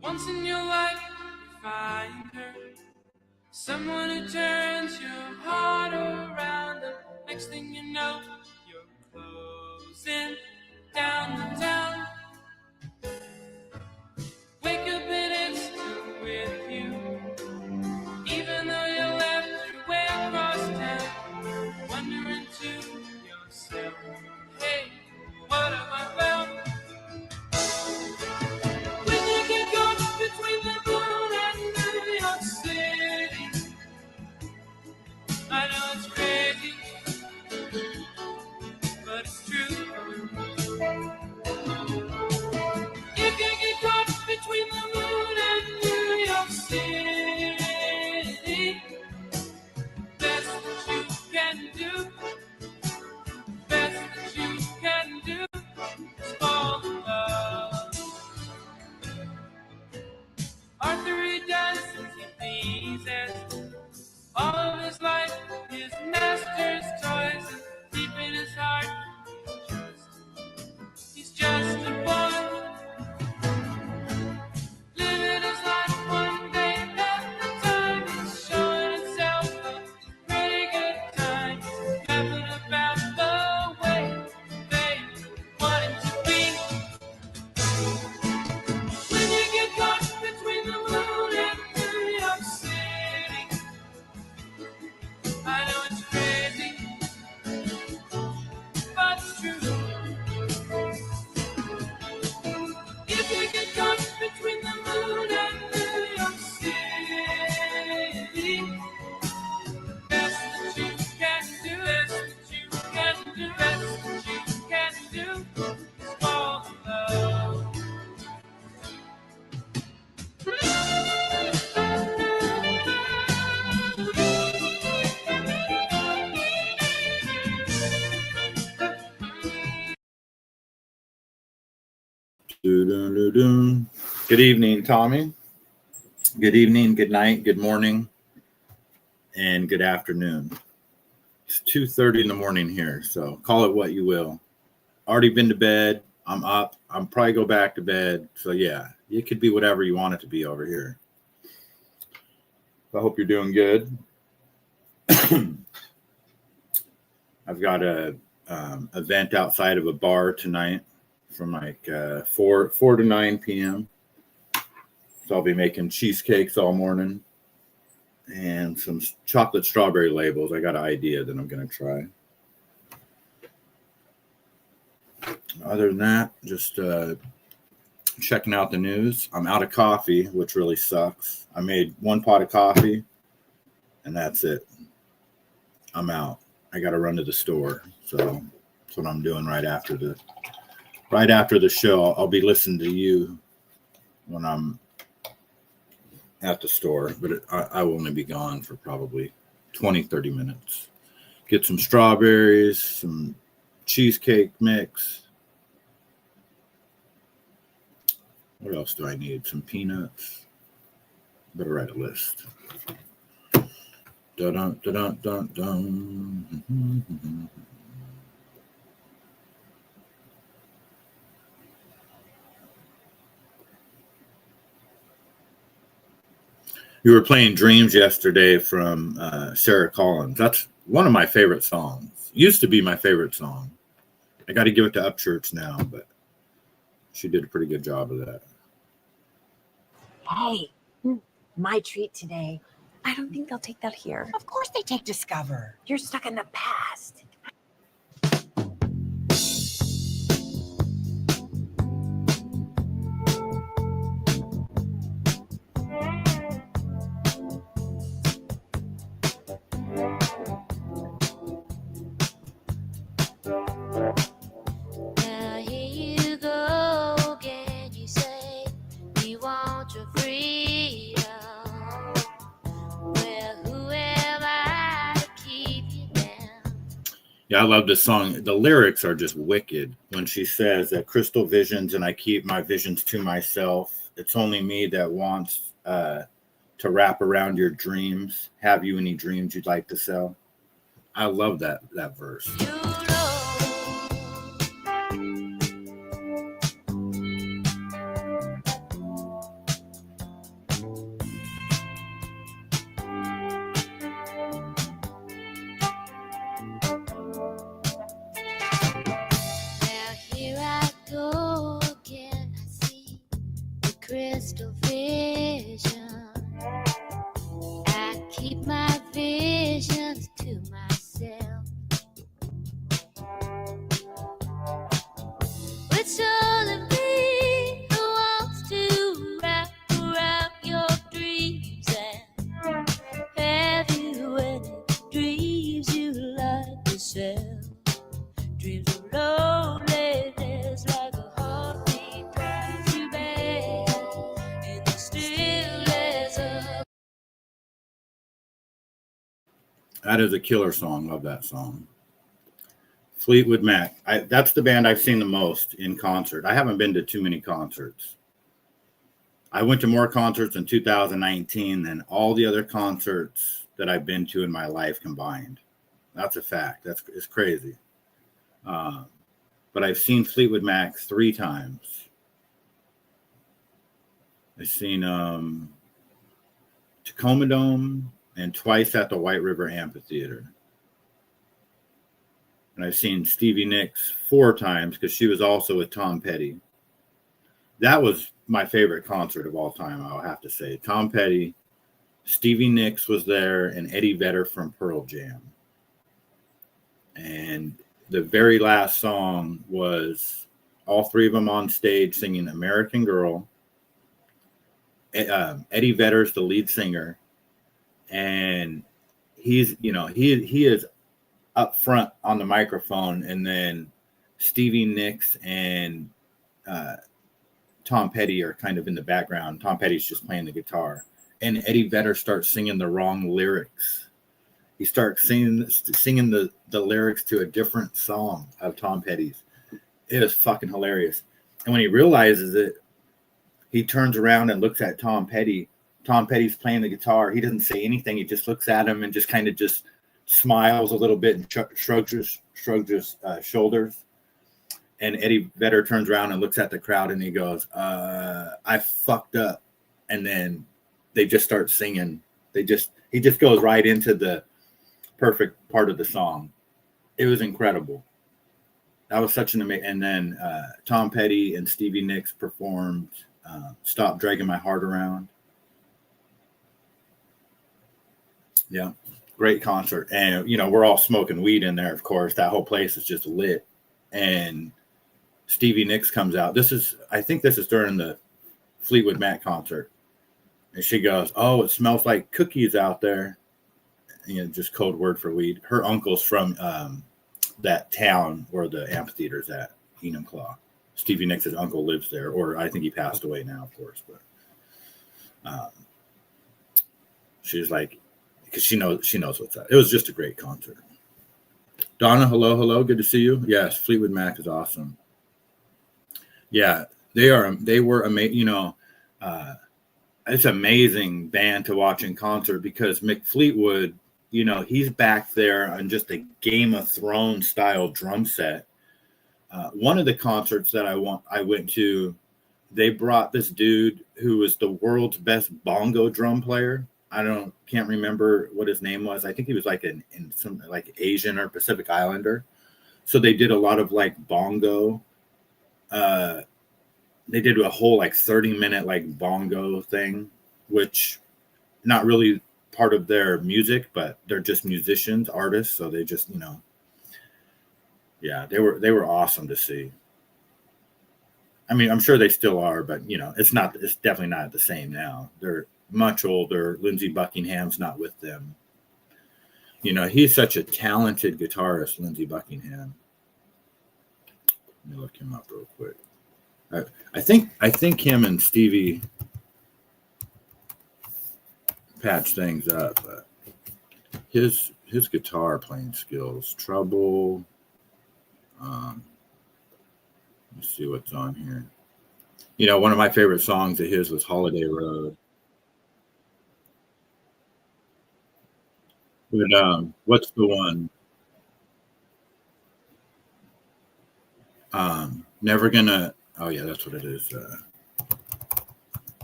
Once in your life, you find her, someone who turns your heart around, and next thing you know, you're closing down the town. Wake up and it's still with you, even though you left your way across town, wondering to yourself, hey, what have I found? When you get caught between the moon and New York City, I know it's crazy, but it's true. If you get caught between the moon and New York City, best that you can do, best that you can do is fall in love. Arthur, he does as he pleases, all of his life, his master's toys, and deep in his heart, he's just a boy, living his life one day at a time. He's showing himself a pretty good time, laughing about the way they want him to be. When you get caught between the moon and New York City, I know it's crazy, but it's true. If you get caught between the moon and New York City, best that you can do, best that you can do, best that you can do is fall in love. Good evening, Tommy. Good evening, good night, good morning, and good afternoon. It's 2:30 in the morning here, so call it what you will. Already been to bed. I'm up. I'm probably go back to bed. So yeah, it could be whatever you want it to be over here. I hope you're doing good. I've got a event outside of a bar tonight from like 4 to 9 p.m. So I'll be making cheesecakes all morning and some chocolate strawberry labels. I got an idea that I'm going to try. Other than that, just checking out the news. I'm out of coffee, which really sucks. I made one pot of coffee and that's it. I'm out. I got to run to the store. So that's what I'm doing right after the show. I'll be listening to you when I'm at the store, but I will only be gone for probably 20-30 minutes. Get some strawberries, some cheesecake mix. What else do I need? Some peanuts. Better write a list. Dun, dun, dun, dun, dun. You were playing Dreams yesterday from Sarah Collins. That's one of my favorite songs. Used to be my favorite song. I got to give it to Upchurch now, but she did a pretty good job of that. Hey, my treat today. I don't think they'll take that here. Of course they take Discover. You're stuck in the past. Yeah, I love this song. The lyrics are just wicked when she says that crystal visions and I keep my visions to myself. It's only me that wants to wrap around your dreams. Have you any dreams you'd like to sell? I love that verse. Crystal vision. I keep my visions to myself. It's only me who wants to wrap around your dreams. And have you any dreams you like to sell? Dreams of loneliness like a heartbeat drives you back in the stillness of. That is a killer song. Love that song. Fleetwood Mac. That's the band I've seen the most in concert. I haven't been to too many concerts. I went to more concerts in 2019 than all the other concerts that I've been to in my life combined. That's a fact. It's crazy. But I've seen Fleetwood Mac 3 times. I've seen Tacoma Dome and twice at the White River Amphitheater. And I've seen Stevie Nicks 4 times because she was also with Tom Petty. That was my favorite concert of all time, I'll have to say. Tom Petty, Stevie Nicks was there, and Eddie Vedder from Pearl Jam. And the very last song was all 3 of them on stage singing American Girl. Eddie Vedder's the lead singer. And he's, he is up front on the microphone, and then Stevie Nicks and Tom Petty are kind of in the background. Tom Petty's just playing the guitar, and Eddie Vedder starts singing the wrong lyrics. He starts singing the lyrics to a different song of Tom Petty's. It was fucking hilarious. And when he realizes it, he turns around and looks at Tom Petty. Tom Petty's playing the guitar. He doesn't say anything. He just looks at him and just kind of just smiles a little bit and shrugs his shoulders. And Eddie Vedder turns around and looks at the crowd and he goes, I fucked up. And then they just start singing. He just goes right into the perfect part of the song. It was incredible. That was such an amazing. And then Tom Petty and Stevie Nicks performed Stop Dragging My Heart Around. Yeah, great concert. And, we're all smoking weed in there, of course. That whole place is just lit. And Stevie Nicks comes out. I think this is during the Fleetwood Mac concert. And she goes, "Oh, it smells like cookies out there." Just code word for weed. Her uncle's from that town where the amphitheater's at, Enumclaw. Stevie Nicks' uncle lives there, or I think he passed away now, of course. But she's like, because she knows what's up. It was just a great concert. Donna, hello, good to see you. Yes, Fleetwood Mac is awesome. Yeah, they were amazing. It's an amazing band to watch in concert because Mick Fleetwood, he's back there on just a Game of Thrones style drum set. One of the concerts that I went to, they brought this dude who was the world's best bongo drum player. Can't remember what his name was. I think he was like in some like Asian or Pacific Islander. So they did a lot of like bongo. They did a whole like 30-minute like bongo thing, which not really part of their music, but they're just musicians, artists. So they just, yeah, they were awesome to see. I mean, I'm sure they still are, but it's definitely not the same now. They're much older. Lindsey Buckingham's not with them. He's such a talented guitarist, Lindsey Buckingham. Let me look him up real quick. I think him and Stevie patched things up, but his guitar playing skills, Trouble. Let's see what's on here. You know, one of my favorite songs of his was Holiday Road. But what's the one? Never Gonna. Oh yeah, that's what it is.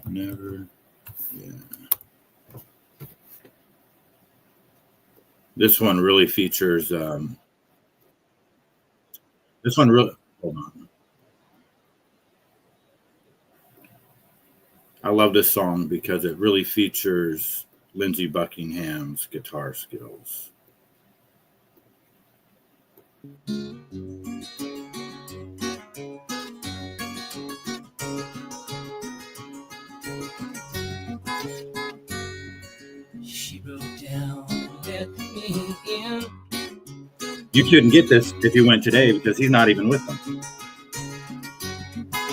Never. Yeah. This one really features. This one really. Hold on. I love this song because it really features Lindsey Buckingham's guitar skills. She broke down, let me in. You couldn't get this if you went today because he's not even with them.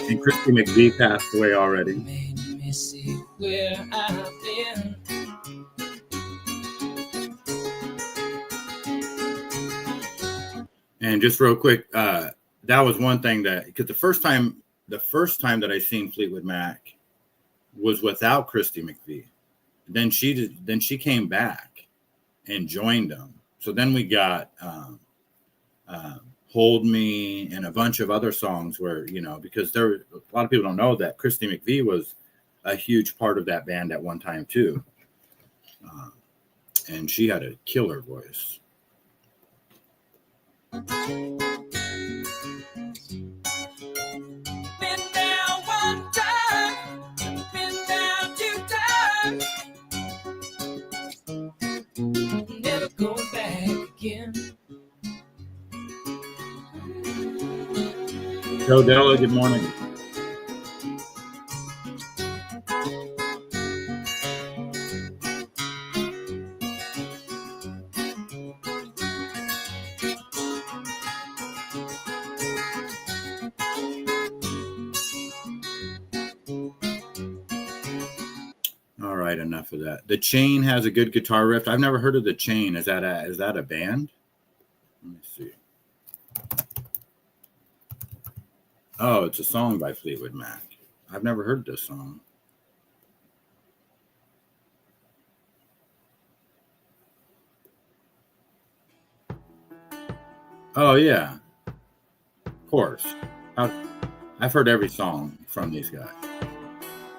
And Christy McVie passed away already. Made me see where I've been. And just real quick, that was one thing that, because the first time that I seen Fleetwood Mac was without Christy McVie. Then she came back and joined them. So then we got Hold Me and a bunch of other songs where, you know, because a lot of people don't know that Christy McVie was a huge part of that band at one time too. And she had a killer voice. Been down one time, been down two times. Never going back again. Joe Della, good morning. All right, enough of that. The Chain has a good guitar riff. I've never heard of The Chain. Is that a band? Let me see. Oh, it's a song by Fleetwood Mac. I've never heard this song. Oh, yeah. Of course. I've heard every song from these guys.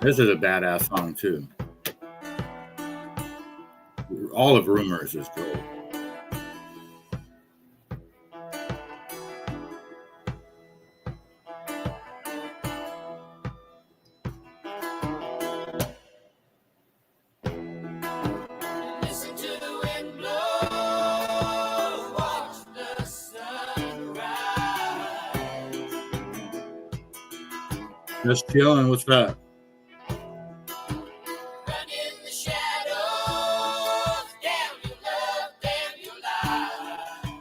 This is a badass song, too. All of Rumors is great. Listen to the wind blow, watch the sun rise. Just chilling. What's that? Run in the shadows, damn your love, damn your life.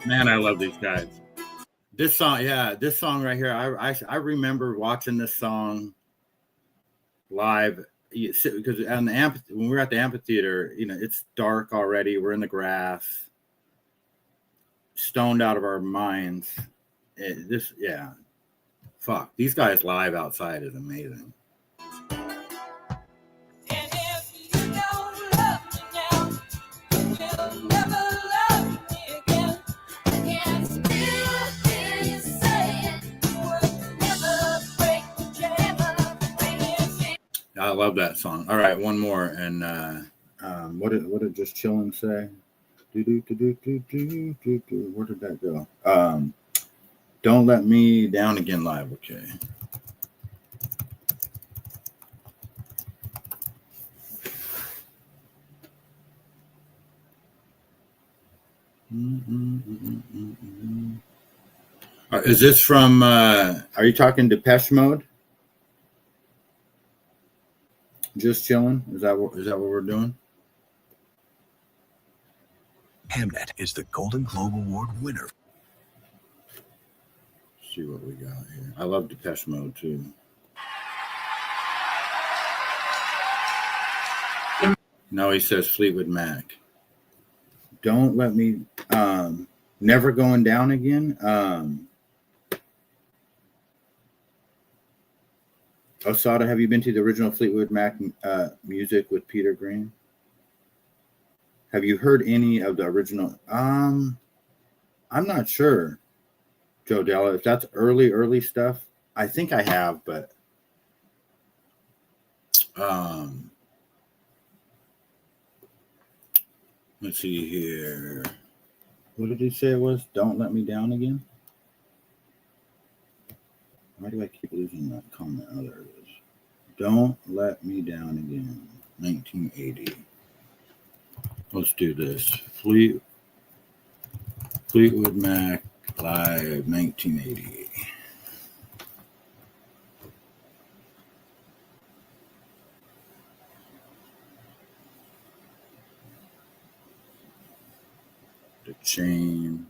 Man, I love these guys. This song, yeah, this song right here. I remember watching this song live because when we were at the amphitheater, you know, it's dark already. We're in the grass, stoned out of our minds. Fuck, these guys live outside is amazing. And if you don't love me now, you'll never love me again. I can still hear you saying you would never break the jam. I love that song. All right, one more. And what did Just Chillin' say? Where did that go? Don't Let Me Down Again live. Okay. Is this from? Are you talking Depeche Mode? Just Chilling? Is that what we're doing? Hamnet is the Golden Globe Award winner. Let's see what we got here. I love Depeche Mode too. No, he says Fleetwood Mac. Don't Let Me. Never Going Down Again. Osada, have you been to the original Fleetwood Mac music with Peter Green? Have you heard any of the original? I'm not sure, Joe Della. If that's early stuff, I think I have, but let's see here. What did he say it was? Don't Let Me Down Again? Why do I keep losing that comment? Oh, there it is. Don't Let Me Down Again, 1980. Let's do this. Fleetwood Mac Live, 1980. The Chain.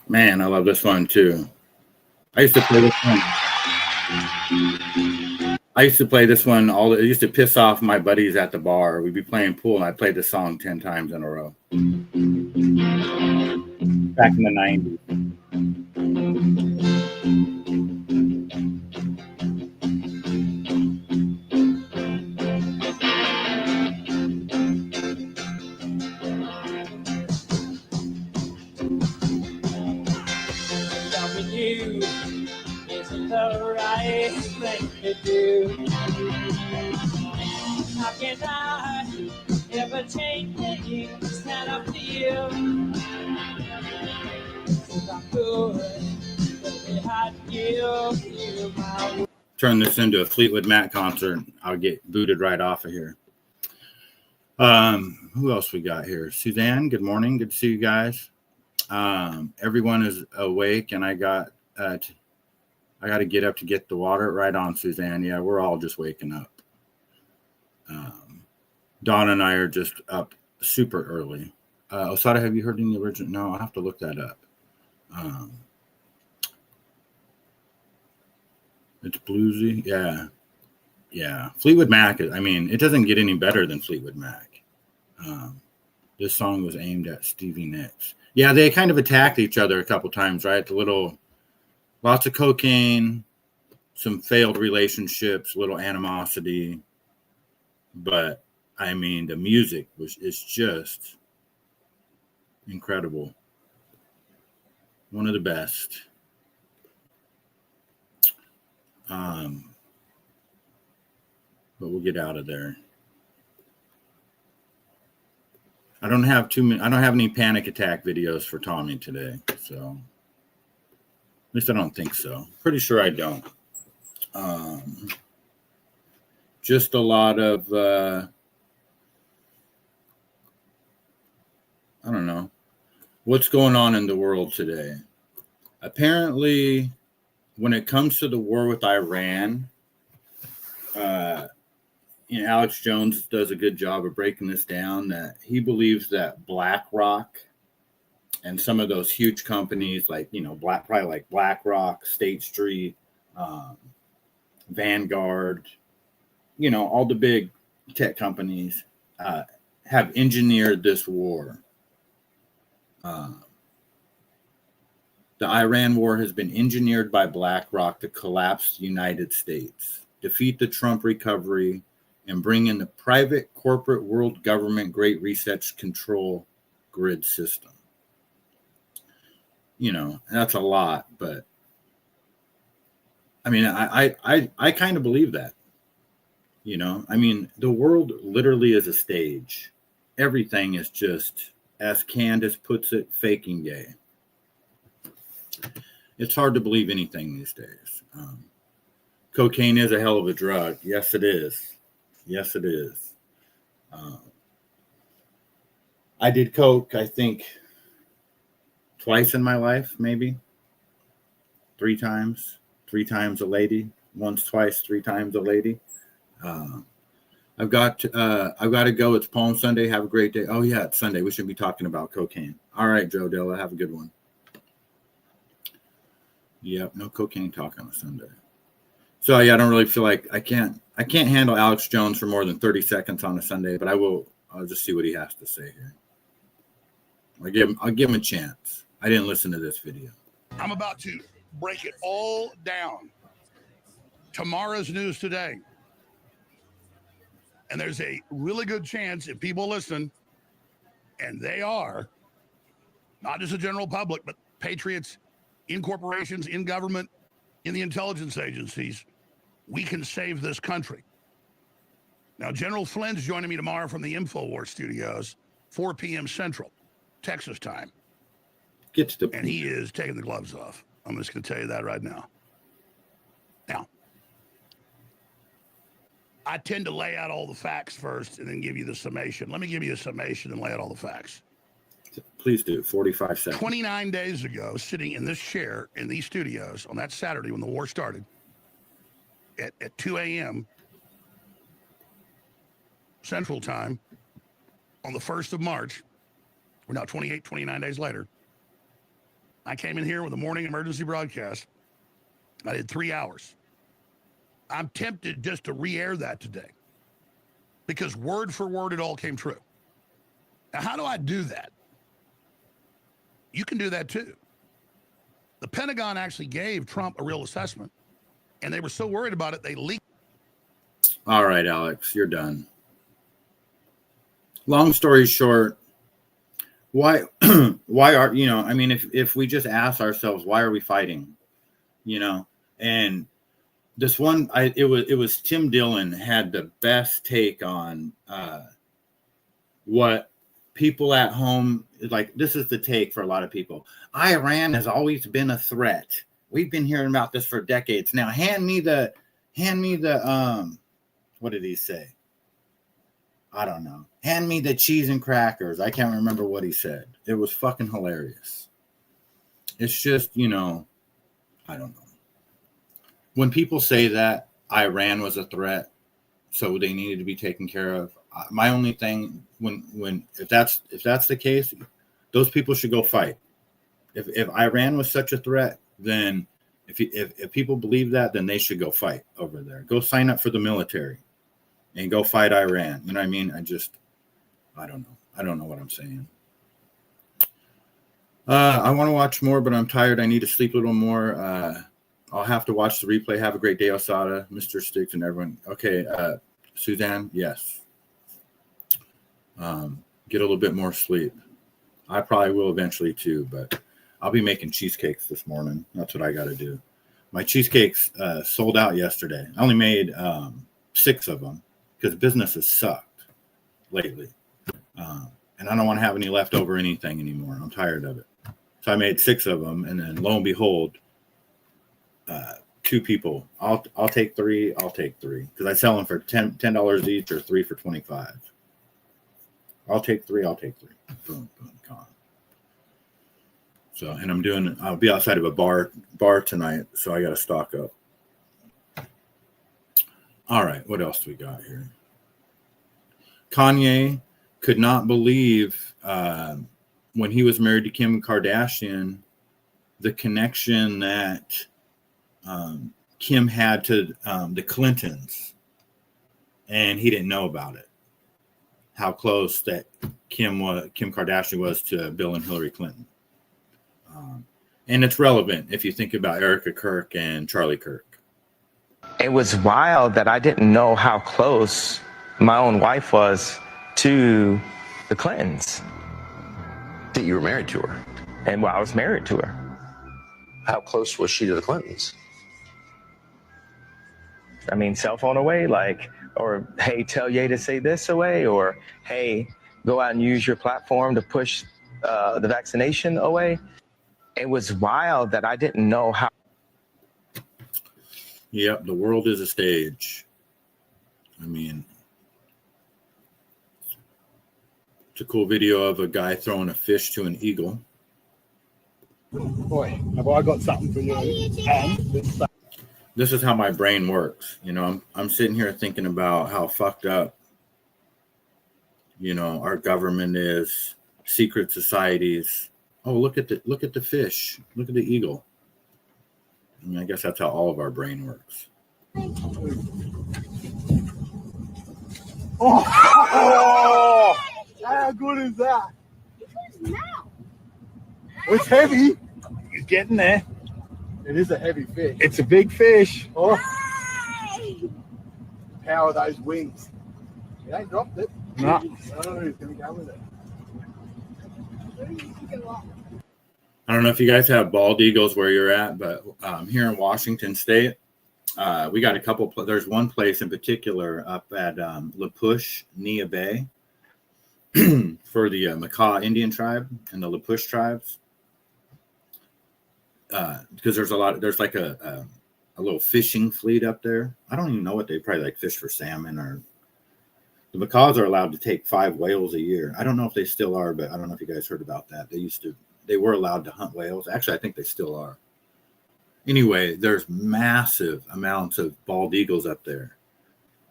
Man, I love this one too. I used to play this one. I used to play this one it used to piss off my buddies at the bar. We'd be playing pool and I played the song 10 times in a row. Back in the 90s. Isn't the right thing to do? How can I ever change things? Stand up to you. If I'm good, baby, I'd give you my. Turn this into a Fleetwood Mac concert. I'll get booted right off of here. Who else we got here? Suzanne, good morning. Good to see you guys. Everyone is awake, and I got to get up to get the water. Right on, Suzanne. Yeah, we're all just waking up. Dawn and I are just up super early. Osada, have you heard any original? No, I'll have to look that up. It's bluesy. Yeah. Fleetwood Mac, it doesn't get any better than Fleetwood Mac. This song was aimed at Stevie Nicks. Yeah, they kind of attacked each other a couple times, right? Lots of cocaine, some failed relationships, little animosity. But, the music is just incredible. One of the best. But we'll get out of there. I don't have any panic attack videos for Tommy today, so at least I don't think so. Pretty sure I don't. Just a lot of I don't know what's going on in the world today. Apparently, when it comes to the war with Iran, Alex Jones does a good job of breaking this down, that he believes that BlackRock and some of those huge companies probably like BlackRock, State Street, Vanguard, all the big tech companies have engineered this war. The Iran war has been engineered by BlackRock to collapse the United States, defeat the Trump recovery, and bring in the private corporate world government Great Reset control grid system. That's a lot, but I kind of believe that. The world literally is a stage. Everything is just, as Candace puts it, faking gay. It's hard to believe anything these days. Cocaine is a hell of a drug. Yes, it is. Yes, it is. I did coke, I think, twice in my life, maybe. 3 times. 3 times a lady. Once, twice, 3 times a lady. I've got to go. It's Palm Sunday. Have a great day. Oh, yeah, it's Sunday. We should be talking about cocaine. All right, Joe Della. Have a good one. Yep, no cocaine talk on a Sunday. So, yeah, I don't really feel like I can't handle Alex Jones for more than 30 seconds on a Sunday, but I'll just see what he has to say here. I'll give him a chance. I didn't listen to this video. I'm about to break it all down. Tomorrow's news today. And there's a really good chance if people listen, and they are, not just the general public, but patriots in corporations, in government, in the intelligence agencies, we can save this country. Now, General Flynn's joining me tomorrow from the InfoWars studios, 4 p.m. Central, Texas time. Get to the And he is taking the gloves off. I'm just going to tell you that right now. Now, I tend to lay out all the facts first and then give you the summation. Let me give you a summation and lay out all the facts. Please do. 45 seconds. 29 days ago, sitting in this chair in these studios on that Saturday when the war started at 2 a.m. Central Time on the 1st of March, we're now 29 days later, I came in here with a morning emergency broadcast. I did 3 hours. I'm tempted just to re-air that today because word for word, it all came true. Now, how do I do that? You can do that too. The Pentagon actually gave Trump a real assessment, and they were so worried about it, they leaked. All right, Alex, you're done. Long story short, why are, I mean, if we just ask ourselves, why are we fighting? And this one, it was Tim Dillon had the best take on what people at home, like, this is the take for a lot of people. Iran has always been a threat. We've been hearing about this for decades. Now hand me the what did he say? I don't know. Hand me the cheese and crackers. I can't remember what he said. It was fucking hilarious. It's just, I don't know. When people say that Iran was a threat, so they needed to be taken care of, my only thing, if that's the case, those people should go fight. If Iran was such a threat, then if people believe that, then they should go fight over there. Go sign up for the military and go fight Iran. You know what I mean? I don't know. I don't know what I'm saying. I want to watch more, but I'm tired. I need to sleep a little more. I'll have to watch the replay. Have a great day, Mossada, Mr. Sticks, and everyone. Okay, Suzanne, yes. Get a little bit more sleep. I probably will eventually too, but I'll be making cheesecakes this morning. That's what I got to do. My cheesecakes sold out yesterday. I only made 6 of them because business has sucked lately. And I don't want to have any leftover anything anymore. I'm tired of it. So I made 6 of them, and then lo and behold, 2 people. I'll take 3. I'll take 3 because I sell them for $10 each or 3 for $25. I'll take 3. I'll take 3. Boom, boom, gone. So, and I'll be outside of a bar tonight, so I got to stock up. All right, what else do we got here? Kanye could not believe when he was married to Kim Kardashian, the connection that Kim had to the Clintons, and he didn't know about it. How close that Kim Kardashian was to Bill and Hillary Clinton. And it's relevant if you think about Erica Kirk and Charlie Kirk. It was wild that I didn't know how close my own wife was to the Clintons. That you were married to her? And I was married to her. How close was she to the Clintons? I mean, cell phone away, or hey, tell Ye to say this away, or hey, go out and use your platform to push the vaccination away. It was wild that I didn't know how. Yep, the world is a stage. I mean, it's a cool video of a guy throwing a fish to an eagle. Boy, have I got something for you. This is how my brain works. I'm sitting here thinking about how fucked up, our government is, secret societies. Oh, look at the fish. Look at the eagle. I mean, I guess that's how all of our brain works. Oh, how good is that? It's heavy. getting there. It is a heavy fish. It's a big fish. Oh. Power those wings. He ain't dropped it. No. No, he's going to go with it. I don't know if you guys have bald eagles where you're at, but here in Washington State, we got a couple. There's one place in particular up at La Push, Nia Bay, for the Makah Indian tribe and the La Push tribes. Because there's like a little fishing fleet up there. I don't even know what they probably like fish for salmon, or the Makahs are allowed to take 5 whales a year. I don't know if they still are, but I don't know if you guys heard about that. They were allowed to hunt whales. Actually, I think they still are. Anyway, there's massive amounts of bald eagles up there.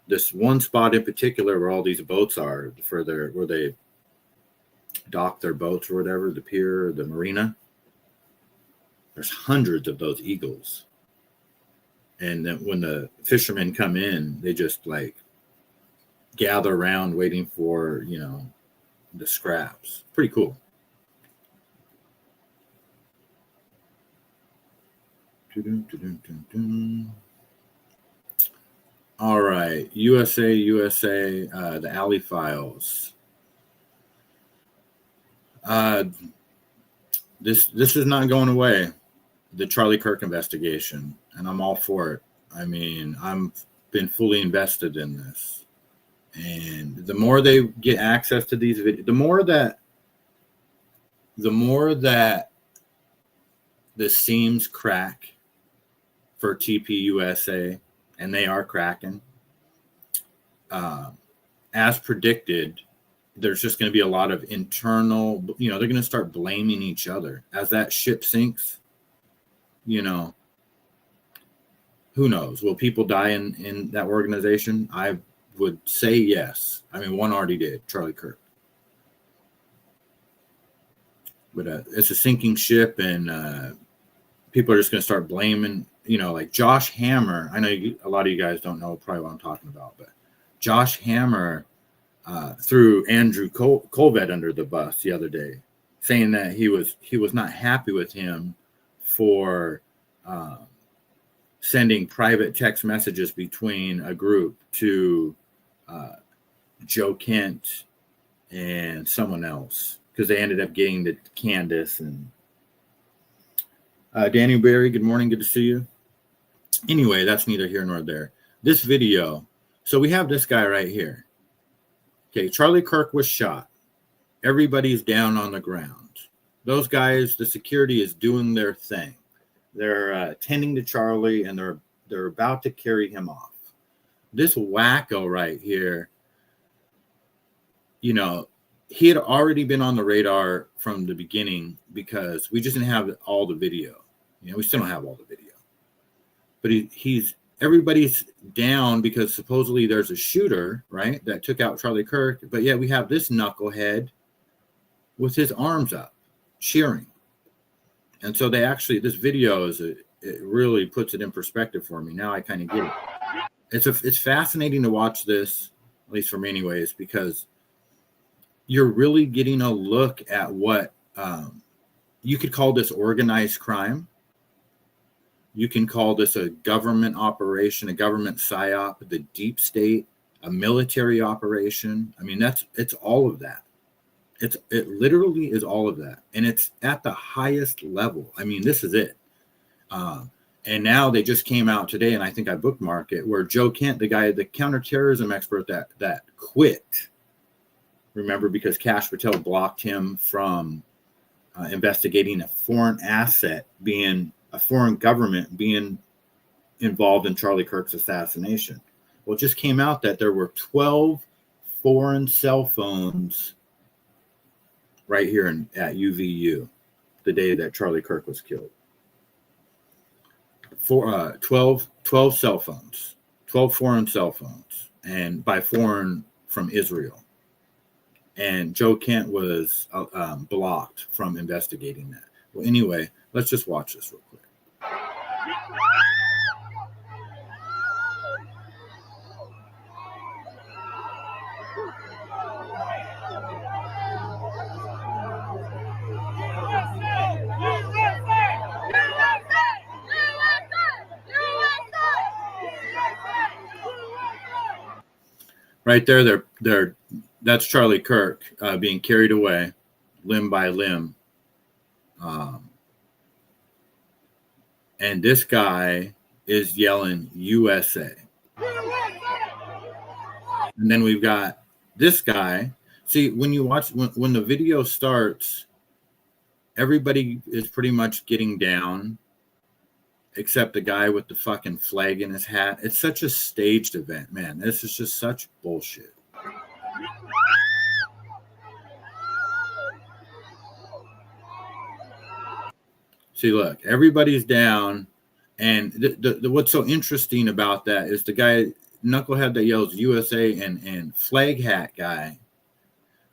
This one spot in particular where all these boats are where they dock their boats or whatever, the pier or the marina. There's hundreds of those eagles. And then when the fishermen come in, they just like gather around waiting for, the scraps. Pretty cool. All right. USA, the Alley Files. This is not going away. The Charlie Kirk investigation, and I'm all for it. I mean, I'm been fully invested in this, and the more they get access to these videos, the more that the seams crack for TPUSA, and they are cracking. As predicted, there's just going to be a lot of internal. They're going to start blaming each other as that ship sinks. Who knows? Will people die in that organization? I would say yes. I mean, one already did, Charlie Kirk. But it's a sinking ship, and people are just going to start blaming, like Josh Hammer. I know a lot of you guys don't know probably what I'm talking about, but Josh Hammer threw Andrew Colvett under the bus the other day, saying that he was not happy with him for sending private text messages between a group to Joe Kent and someone else, because they ended up getting to Candace and Danny Berry. Good morning. Good to see you. Anyway, that's neither here nor there. This video. So we have this guy right here. Okay. Charlie Kirk was shot. Everybody's down on the ground. Those guys, the security is doing their thing. They're tending to Charlie, and they're about to carry him off. This wacko right here, he had already been on the radar from the beginning because we just didn't have all the video. We still don't have all the video. But everybody's down because supposedly there's a shooter, right, that took out Charlie Kirk. But yeah, we have this knucklehead with his arms up, cheering. And so this video it really puts it in perspective for me. Now I kind of get it. It's fascinating to watch this, at least for me anyways, because you're really getting a look at what you could call this organized crime. You can call this a government operation, a government psyop, the deep state, a military operation. I mean, it's all of that. It literally is all of that. And it's at the highest level. I mean, this is it. And now they just came out today, and I think I bookmarked it, where Joe Kent, the guy, the counterterrorism expert that quit, remember, because Kash Patel blocked him from investigating a foreign asset a foreign government being involved in Charlie Kirk's assassination. Well, it just came out that there were 12 foreign cell phones right here at UVU the day that Charlie Kirk was killed. 12 cell phones, 12 foreign cell phones, and by foreign, from Israel. And Joe Kent was blocked from investigating that. Well, anyway, let's just watch this real quick. Right there, that's Charlie Kirk being carried away limb by limb. And this guy is yelling USA. And then we've got this guy. See, when you watch, when the video starts, everybody is pretty much getting down except the guy with the fucking flag in his hat. It's such a staged event, man. This is just such bullshit. See, look, everybody's down. And what's so interesting about that is the guy, knucklehead that yells USA and flag hat guy,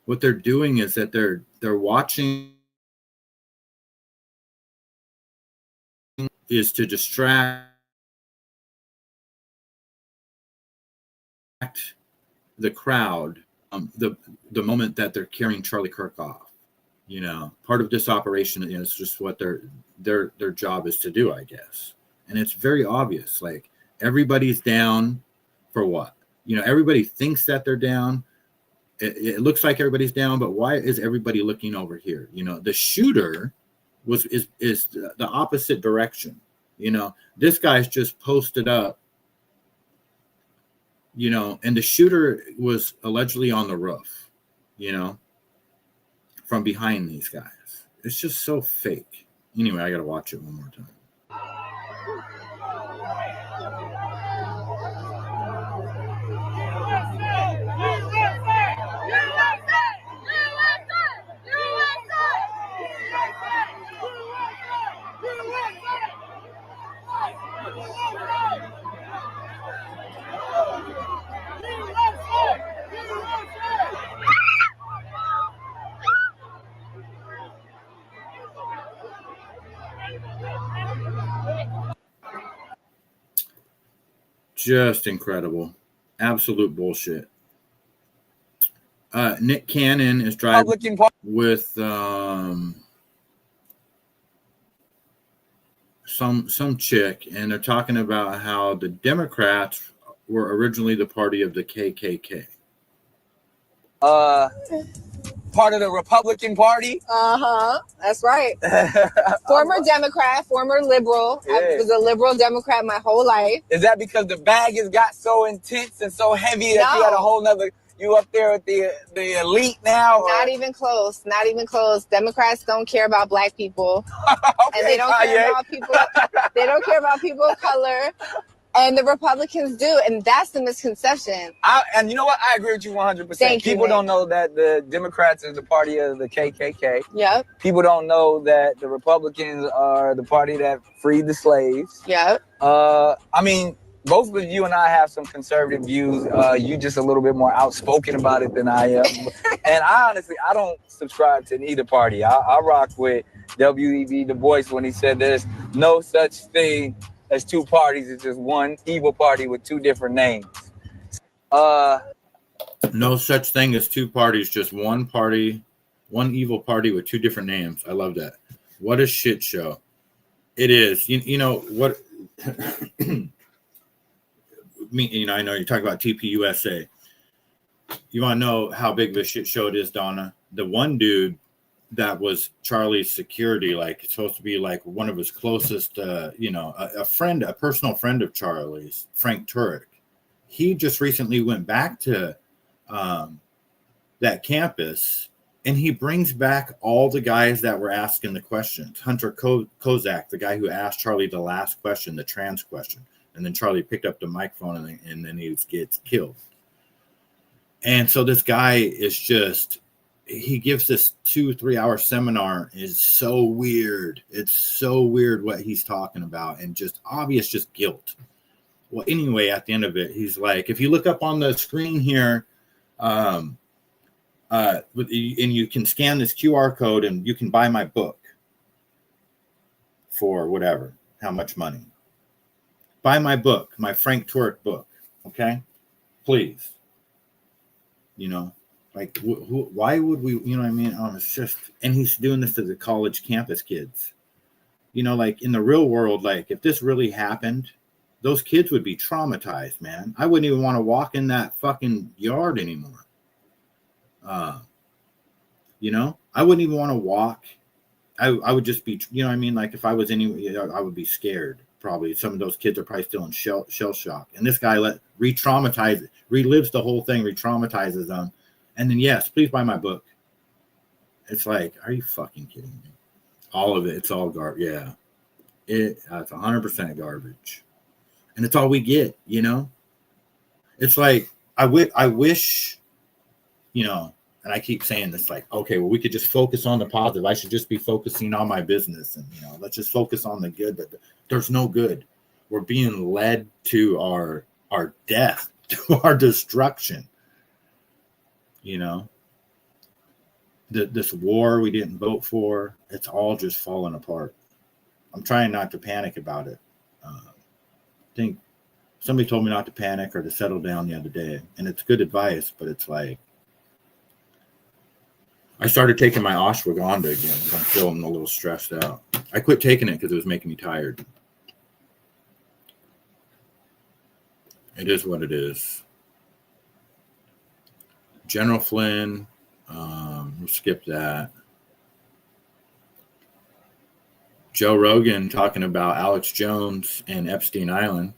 what they're doing is that they're watching is to distract the crowd the moment that they're carrying Charlie Kirk off. You know, part of this operation is just what their job is to do, I guess. And it's very obvious. Like, everybody's down for what? You know, everybody thinks that they're down. It looks like everybody's down, but why is everybody looking over here? You know, the shooter is the opposite direction. You know, this guy's just posted up, you know, and the shooter was allegedly on the roof, you know, from behind these guys. It's just so fake. Anyway, I got to watch it one more time. Just incredible. Absolute bullshit. Nick Cannon is driving with some chick, and they're talking about how the Democrats were originally the party of the KKK. Part of the Republican Party. That's right. Former Democrat, former liberal. Yeah. I was a liberal Democrat my whole life. Is that because the bag has got so intense and so heavy that you had a whole nother, you up there with the elite now? Not even close. Not even close. Democrats don't care about black people. Okay, and they don't care about people. They don't care about people of color. And the Republicans do, and that's the misconception. And you know what? I agree with you 100%. Thank you, People Nick. don't know that the Democrats is the party of the KKK. Yep. People don't know that the Republicans are the party that freed the slaves. Yep. I mean, both of you and I have some conservative views. You just a little bit more outspoken about it than I am. And I don't subscribe to neither party. I rock with W.E.B. Du Bois when he said there's no such thing as two parties. It's just one evil party with two different names. No such thing as two parties, just one party, one evil party with two different names. I love that. What a shit show. It is. You know what? You know, I know you're talking about TPUSA. You want to know how big of a shit show it is, Donna? The one dude that was Charlie's security, like supposed to be like one of his closest, you know, a friend, a personal friend of Charlie's, Frank Turek. He just recently went back to that campus, and he brings back all the guys that were asking the questions. Hunter Kozak, the guy who asked Charlie the last question, the trans question. And then Charlie picked up the microphone and then he gets killed. And so this guy is just, he gives this 2-3 hour seminar. Is so weird. It's so weird what he's talking about, and just obvious, just guilt. Well, anyway, at the end of it, he's like, if you look up on the screen here, and you can scan this QR code and you can buy my book for whatever, how much money. Buy my book, my Frank Turek book, okay? Please. You know, like, why would we, you know what I mean? Oh, it's just, and he's doing this to the college campus kids. You know, like in the real world, like if this really happened, those kids would be traumatized, man. I wouldn't even want to walk in that fucking yard anymore. You know, I wouldn't even want to walk. I would just be, you know what I mean? Like if I was anywhere, I would be scared. Probably some of those kids are probably still in shell shock. And this guy relives the whole thing, re-traumatizes them. And then, yes, please buy my book. It's like, are you fucking kidding me? All of it. It's all garbage. Yeah. It's 100% garbage. And it's all we get, you know? It's like, I wish, you know, and I keep saying this, like, okay, well, we could just focus on the positive. I should just be focusing on my business, and, you know, let's just focus on the good. But there's no good. We're being led to our death, to our destruction. You know, this war we didn't vote for, it's all just falling apart. I'm trying not to panic about it. I think somebody told me not to panic or to settle down the other day, and it's good advice, but it's like, I started taking my ashwagandha again. So I'm feeling a little stressed out. I quit taking it because it was making me tired. It is what it is. General Flynn, we'll skip that. Joe Rogan talking about Alex Jones and Epstein Island.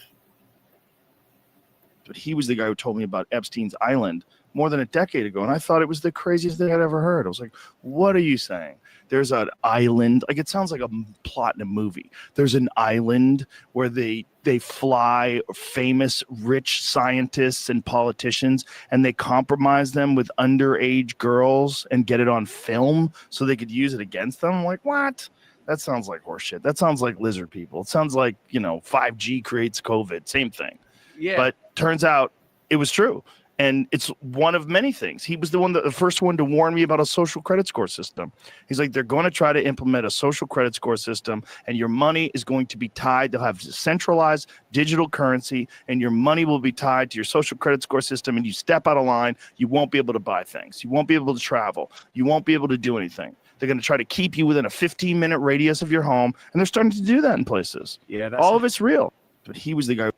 But he was the guy who told me about Epstein's Island more than a decade ago, and I thought it was the craziest thing I'd ever heard. I was like, what are you saying? There's an island, like it sounds like a plot in a movie. There's an island where they fly famous rich scientists and politicians, and they compromise them with underage girls and get it on film so they could use it against them. I'm like, what? That sounds like horseshit. That sounds like lizard people. It sounds like, 5G creates COVID. Same thing. Yeah. But turns out it was true. And it's one of many things. He was the first one to warn me about a social credit score system. He's like, they're going to try to implement a social credit score system, and your money is going to be tied. They'll have centralized digital currency, and your money will be tied to your social credit score system. And you step out of line, you won't be able to buy things. You won't be able to travel. You won't be able to do anything. They're going to try to keep you within a 15-minute radius of your home, and they're starting to do that in places. Yeah, all of it's real. But he was the guy.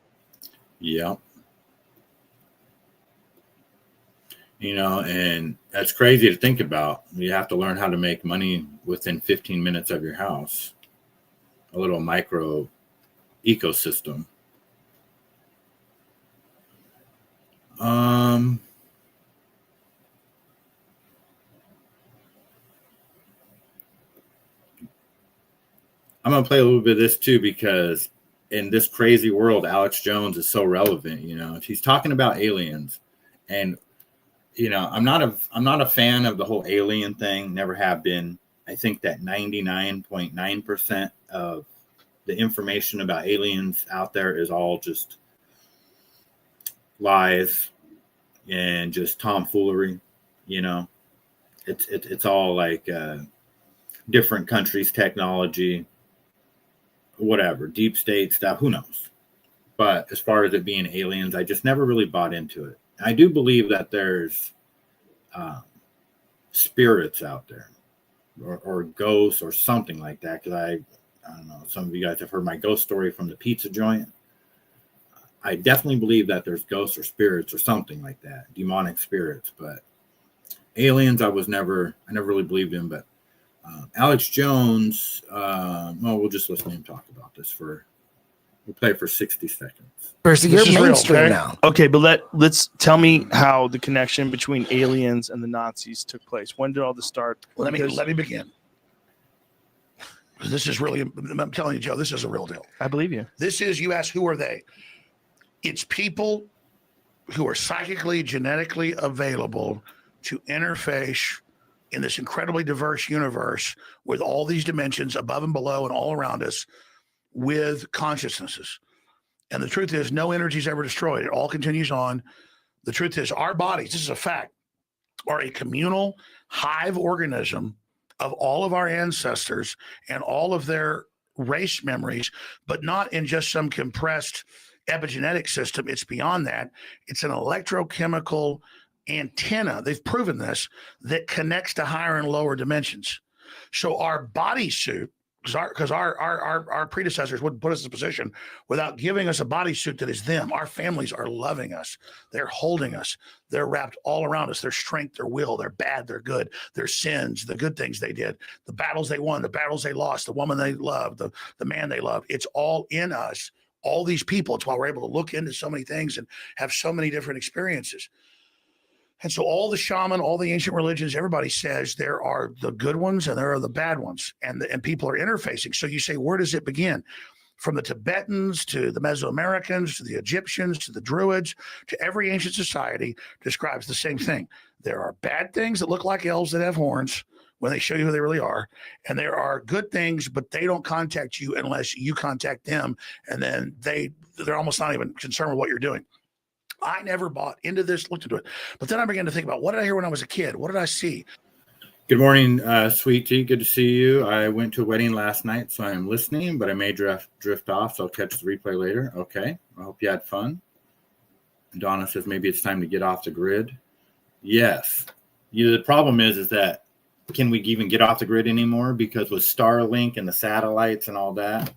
Yeah. And that's crazy to think about. You have to learn how to make money within 15 minutes of your house. A little micro ecosystem. I'm going to play a little bit of this too, because in this crazy world, Alex Jones is so relevant. If he's talking about aliens, and I'm not a fan of the whole alien thing. Never have been. I think that 99.9% of the information about aliens out there is all just lies and just tomfoolery. It's all like different countries' technology, whatever, deep state stuff. Who knows? But as far as it being aliens, I just never really bought into it. I do believe that there's spirits out there or ghosts or something like that. Because I don't know, some of you guys have heard my ghost story from the pizza joint. I definitely believe that there's ghosts or spirits or something like that, demonic spirits. But aliens, I never really believed in. But Alex Jones, we'll just listen to him talk about this we'll play for 60 seconds. You're mainstream real, now. Okay, but let's tell me how the connection between aliens and the Nazis took place. When did all this start? Let me begin. This is really, I'm telling you, Joe, this is a real deal. I believe you. This is, you ask, who are they? It's people who are psychically, genetically available to interface in this incredibly diverse universe with all these dimensions above and below and all around us with consciousnesses. And the truth is, no energy is ever destroyed. It all continues on. The truth is, our bodies, this is a fact, are a communal hive organism of all of our ancestors and all of their race memories, but not in just some compressed epigenetic system. It's beyond that. It's an electrochemical antenna, they've proven this, that connects to higher and lower dimensions. So our bodysuit, because our predecessors wouldn't put us in a position without giving us a bodysuit that is them. Our families are loving us. They're holding us. They're wrapped all around us. Their strength, their will, their bad, their good, their sins, the good things they did, the battles they won, the battles they lost, the woman they loved, the man they loved. It's all in us. All these people. It's why we're able to look into so many things and have so many different experiences. And so all the shaman, all the ancient religions, everybody says there are the good ones and there are the bad ones, and people are interfacing. So you say, where does it begin? From the Tibetans to the Mesoamericans to the Egyptians to the Druids to every ancient society describes the same thing. There are bad things that look like elves that have horns when they show you who they really are, and there are good things, but they don't contact you unless you contact them, and then they're almost not even concerned with what you're doing. I never bought into this, looked into it. But then I began to think about, what did I hear when I was a kid? What did I see? Good morning, Sweet Tea. Good to see you. I went to a wedding last night, so I'm listening, but I may drift off, so I'll catch the replay later. Okay. I hope you had fun. Donna says maybe it's time to get off the grid. Yes. The problem is that can we even get off the grid anymore? Because with Starlink and the satellites and all that,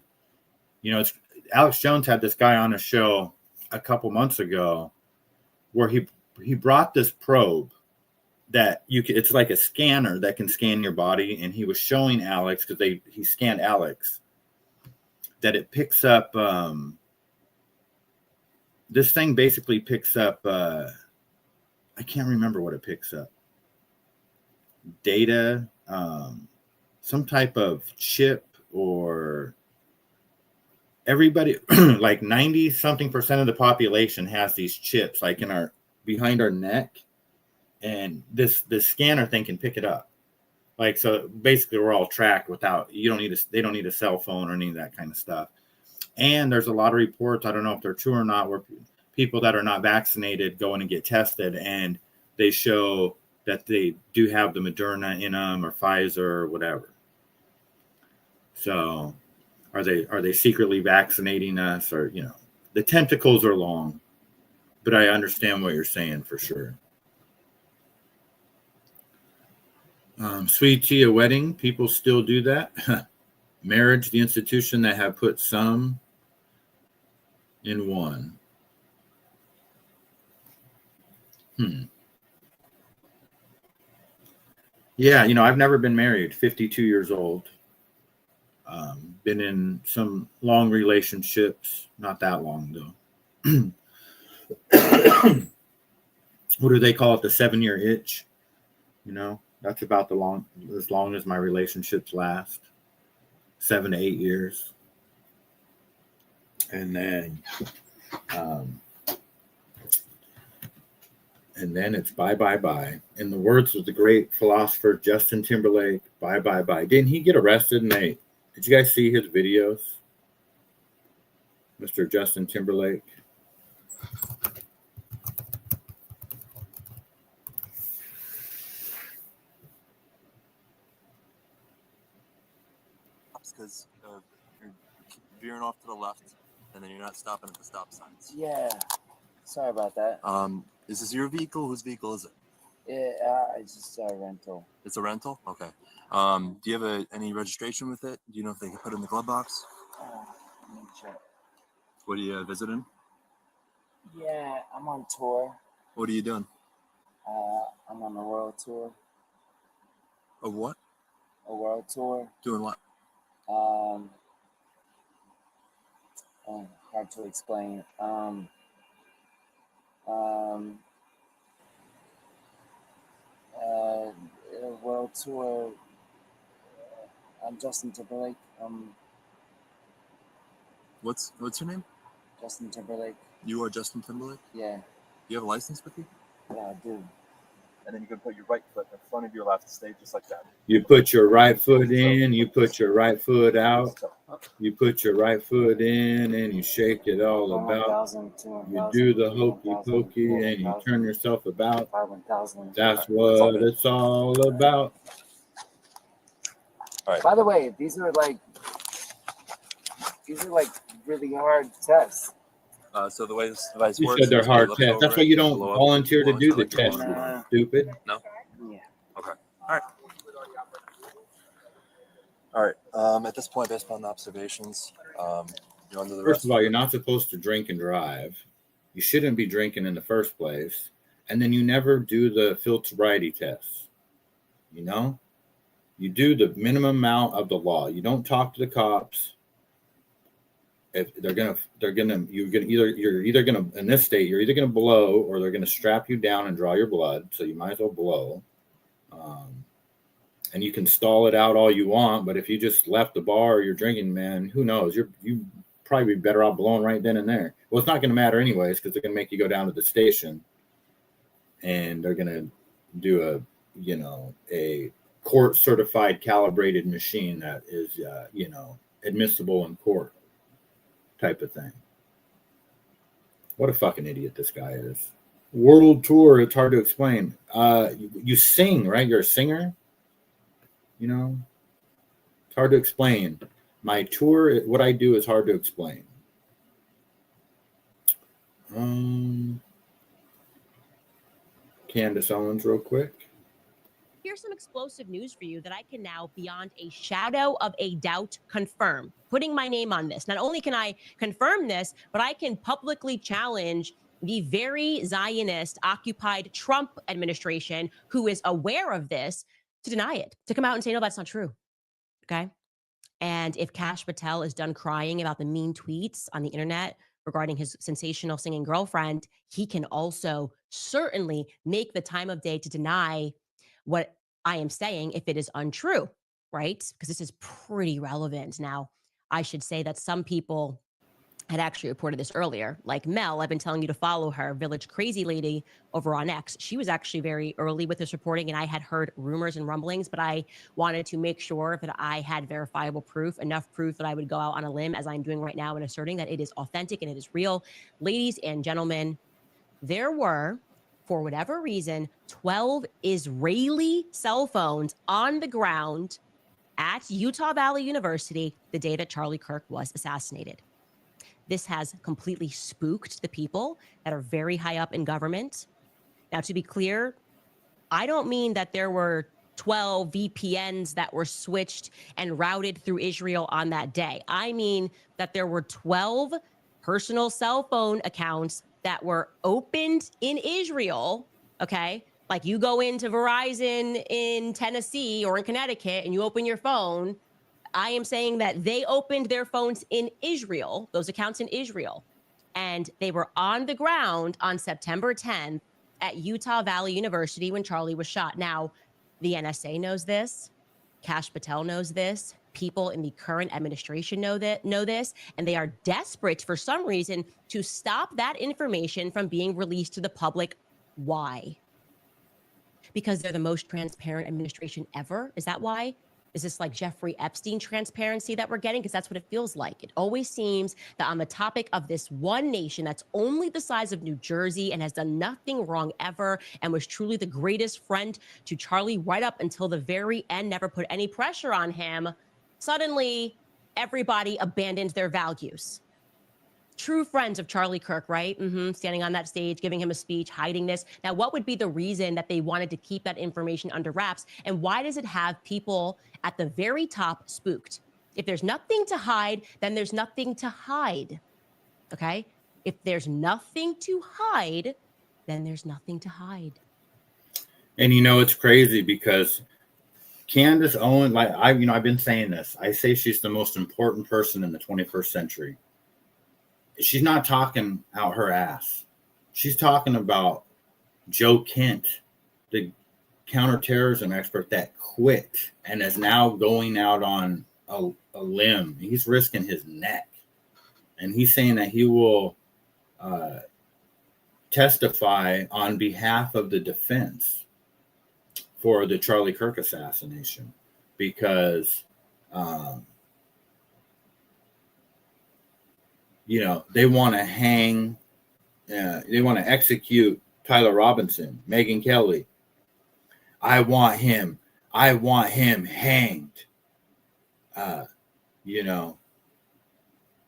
Alex Jones had this guy on a show a couple months ago where he brought this probe that it's like a scanner that can scan your body, and he was showing Alex, because he scanned Alex, that it picks up this thing basically picks up I can't remember what it picks up, data, some type of chip, or everybody like 90-something% of the population has these chips like behind our neck, and this scanner thing can pick it up. Like, so basically we're all tracked without, they don't need a cell phone or any of that kind of stuff. And there's a lot of reports, I don't know if they're true or not, where people that are not vaccinated go in and get tested, and they show that they do have the Moderna in them, or Pfizer, or whatever. So are they secretly vaccinating us? Or, the tentacles are long, but I understand what you're saying for sure. Sweet Tea, a wedding, people still do that. Marriage, the institution that have put some in one. Yeah, I've never been married, 52 years old. Been in some long relationships, not that long though. What do they call it? The 7-year itch. That's about as long as my relationships last. 7 to 8 years. And then it's bye, bye, bye. In the words of the great philosopher Justin Timberlake, bye, bye, bye. Didn't he get arrested? Did you guys see his videos? Mr. Justin Timberlake. Because you're veering off to the left, and then you're not stopping at the stop signs. Yeah. Sorry about that. Is this your vehicle? Whose vehicle is it? It's just a rental. It's a rental? Okay. Do you have any registration with it? Do you know if they can put it in the glove box? Let me check. What are you visiting? Yeah, I'm on tour. What are you doing? I'm on a world tour. A what? A world tour. Doing what? Hard to explain. World tour. I'm Justin Timberlake. What's your name? Justin Timberlake. You are Justin Timberlake? Yeah. Do you have a license with you? Yeah, I do. And then you can put your right foot in front of your left, stay just like that. You put your right foot in, you put your right foot out, you put your right foot in, and you shake it all about. You do the hokey pokey, and you turn yourself about. That's what it's all about. All right. By the way, these are like really hard tests. So the way this device You works. said they're is hard you tests. look That's over why you it, don't blow up, volunteer to blow do it, the select test, your one. stupid. No? Yeah. Okay. All right. All right. At this point, based upon the observations, you're under the First of all, you're not supposed to drink and drive. You shouldn't be drinking in the first place. And then you never do the field sobriety tests. You know? You do the minimum amount of the law. You don't talk to the cops. If you're either gonna in this state, you're either gonna blow or they're gonna strap you down and draw your blood. So you might as well blow. And you can stall it out all you want, but if you just left the bar or you're drinking, man, who knows? You probably be better off blowing right then and there. Well, it's not going to matter anyways because they're going to make you go down to the station, and they're going to do a court certified calibrated machine that is admissible in court type of thing. What a fucking idiot this guy is. World tour. It's hard to explain. You sing, right? You're a singer. You know, it's hard to explain. My tour, what I do is hard to explain. Candace Owens, real quick. Here's some explosive news for you that I can now, beyond a shadow of a doubt, confirm. Putting my name on this. Not only can I confirm this, but I can publicly challenge the very Zionist occupied Trump administration, who is aware of this, to deny it, to come out and say, no, that's not true. Okay. And if Kash Patel is done crying about the mean tweets on the internet regarding his sensational singing girlfriend, he can also certainly make the time of day to deny what I am saying if it is untrue, right? Because this is pretty relevant. Now, I should say that some people had actually reported this earlier, like Mel. I've been telling you to follow her, Village Crazy Lady, over on X. She was actually very early with this reporting, and I had heard rumors and rumblings, but I wanted to make sure that I had verifiable proof, enough proof that I would go out on a limb, as I'm doing right now, and asserting that it is authentic and it is real. Ladies and gentlemen, there were, for whatever reason, 12 Israeli cell phones on the ground at Utah Valley University the day that Charlie Kirk was assassinated. This has completely spooked the people that are very high up in government. Now, to be clear, I don't mean that there were 12 VPNs that were switched and routed through Israel on that day. I mean that there were 12 personal cell phone accounts that were opened in Israel, okay? Like you go into Verizon in Tennessee or in Connecticut and you open your phone. I am saying that they opened their phones in Israel, those accounts in Israel, and they were on the ground on September 10th at Utah Valley University when Charlie was shot. Now, the NSA knows this. Kash Patel knows this. People in the current administration know this, and they are desperate for some reason to stop that information from being released to the public. Why? Because they're the most transparent administration ever? Is that why? Is this like Jeffrey Epstein transparency that we're getting? Because that's what it feels like. It always seems that on the topic of this one nation that's only the size of New Jersey and has done nothing wrong ever and was truly the greatest friend to Charlie right up until the very end, never put any pressure on him, suddenly everybody abandoned their values. True friends of Charlie Kirk, right? Standing on that stage, giving him a speech, hiding this. Now, what would be the reason that they wanted to keep that information under wraps? And why does it have people at the very top spooked? If there's nothing to hide, then there's nothing to hide, okay? If there's nothing to hide, then there's nothing to hide. And it's crazy because Candace Owens, I've been saying this. I say she's the most important person in the 21st century. She's not talking out her ass. She's talking about Joe Kent, the counterterrorism expert that quit and is now going out on a limb. He's risking his neck. And he's saying that he will testify on behalf of the defense for the Charlie Kirk assassination because they want to hang, they want to execute Tyler Robinson, Megyn Kelly. I want him hanged.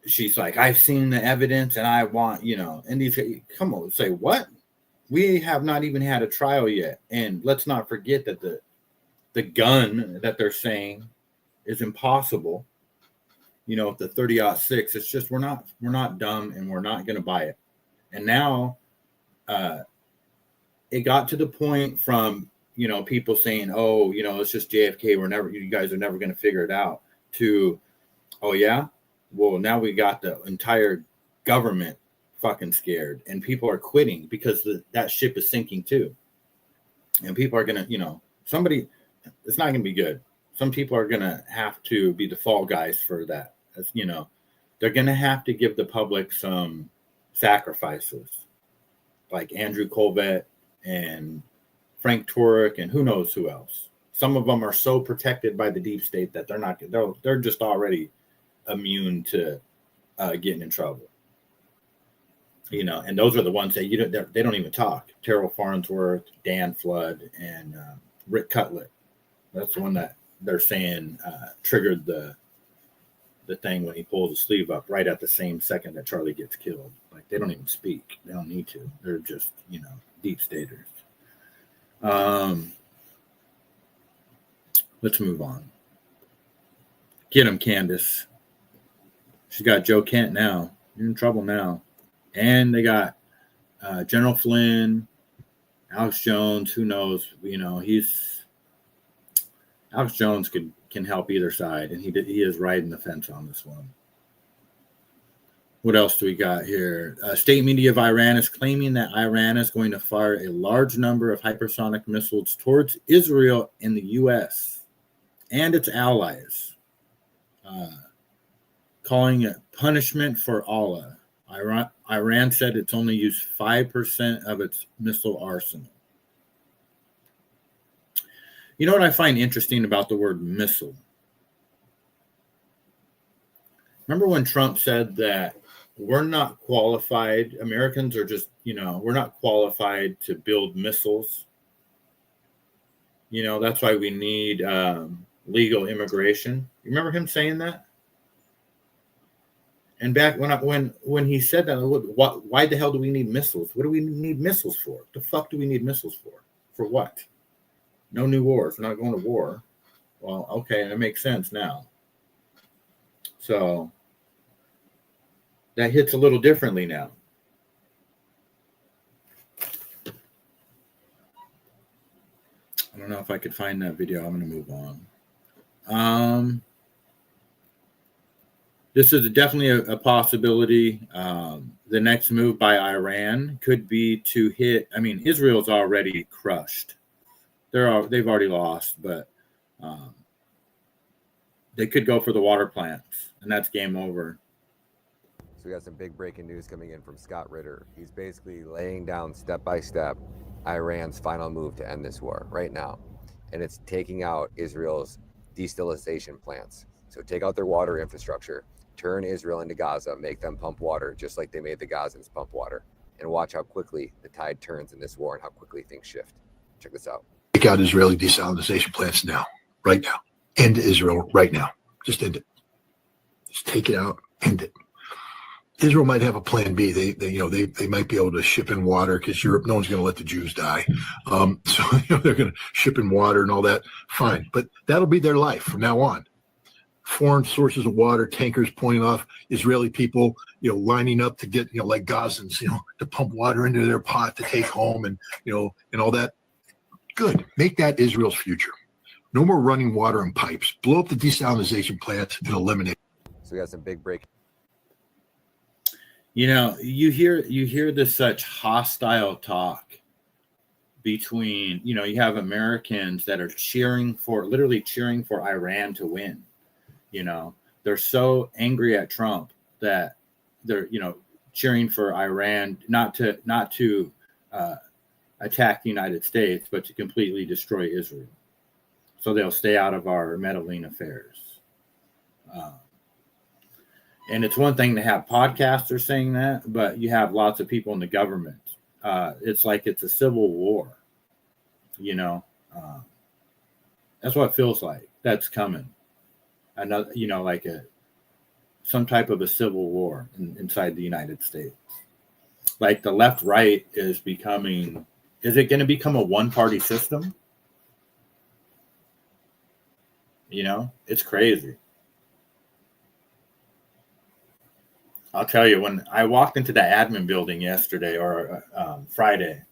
She's like, I've seen the evidence and I want, and these, come on, say what? We have not even had a trial yet. And let's not forget that the gun that they're saying is impossible. You know, the 30-06, it's just we're not dumb and we're not going to buy it. And now it got to the point from, you know, people saying, oh, you know, it's just JFK. You guys are never going to figure it out, to, oh, yeah. Well, now we got the entire government fucking scared, and people are quitting because that ship is sinking too. And people are going to, you know, it's not going to be good. Some people are going to have to be the fall guys for that. As you know, they're going to have to give the public some sacrifices, like Andrew Colbert and Frank Turek and who knows who else. Some of them are so protected by the deep state that they're just already immune to getting in trouble. You know, and those are the ones that they don't even talk. Terrell Farnsworth, Dan Flood, and Rick Cutlet. That's the one that they're saying triggered the thing when he pulls the sleeve up right at the same second that Charlie gets killed. Like, they don't even speak. They don't need to. They're just, you know, deep staters. Let's move on. Get him, Candace. She's got Joe Kent now. You're in trouble now. And they got General Flynn, Alex Jones. Who knows? You know, Alex Jones can help either side, and he is riding the fence on this one. What else do we got here? State media of Iran is claiming that Iran is going to fire a large number of hypersonic missiles towards Israel and the U.S. and its allies, calling it punishment for Allah. Iran said it's only used 5% of its missile arsenal. You know what I find interesting about the word missile? Remember when Trump said that we're not qualified, Americans are just, you know, we're not qualified to build missiles. You know, that's why we need legal immigration. You remember him saying that? And back when he said that, why the hell do we need missiles? What do we need missiles for? The fuck do we need missiles for? For what? No new wars. We're not going to war. Well, okay, that makes sense now. So that hits a little differently now. I don't know if I could find that video. I'm going to move on. This is definitely a possibility. The next move by Iran could be to hit. I mean, Israel's already crushed. They've already lost, but they could go for the water plants, and that's game over. So we got some big breaking news coming in from Scott Ritter. He's basically laying down step by step Iran's final move to end this war right now, and it's taking out Israel's destillation plants. So take out their water infrastructure, turn Israel into Gaza, make them pump water just like they made the Gazans pump water, and watch how quickly the tide turns in this war and how quickly things shift. Check this out. Take out Israeli desalination plants now, right now. End Israel right now. Just end it. Just take it out, end it. Israel might have a plan B. They might be able to ship in water because Europe, no one's going to let the Jews die. So they're going to ship in water and all that. Fine, but that'll be their life from now on. Foreign sources of water, tankers pointing off, Israeli people, lining up to get, like Gazans, to pump water into their pot to take home, and and all that. Good. Make that Israel's future. No more running water in pipes. Blow up the desalination plants and eliminate. So we got some big break. You hear this such hostile talk between, you have Americans that are literally cheering for Iran to win. They're so angry at Trump that they're, cheering for Iran not to attack the United States, but to completely destroy Israel. So they'll stay out of our meddling affairs. And it's one thing to have podcasters saying that, but you have lots of people in the government. It's like it's a civil war. That's what it feels like. That's coming. Another, like some type of a civil war inside the United States. Like the left-right is becoming. Is it going to become a one-party system? You know, it's crazy. I'll tell you, when I walked into the admin building yesterday or Friday,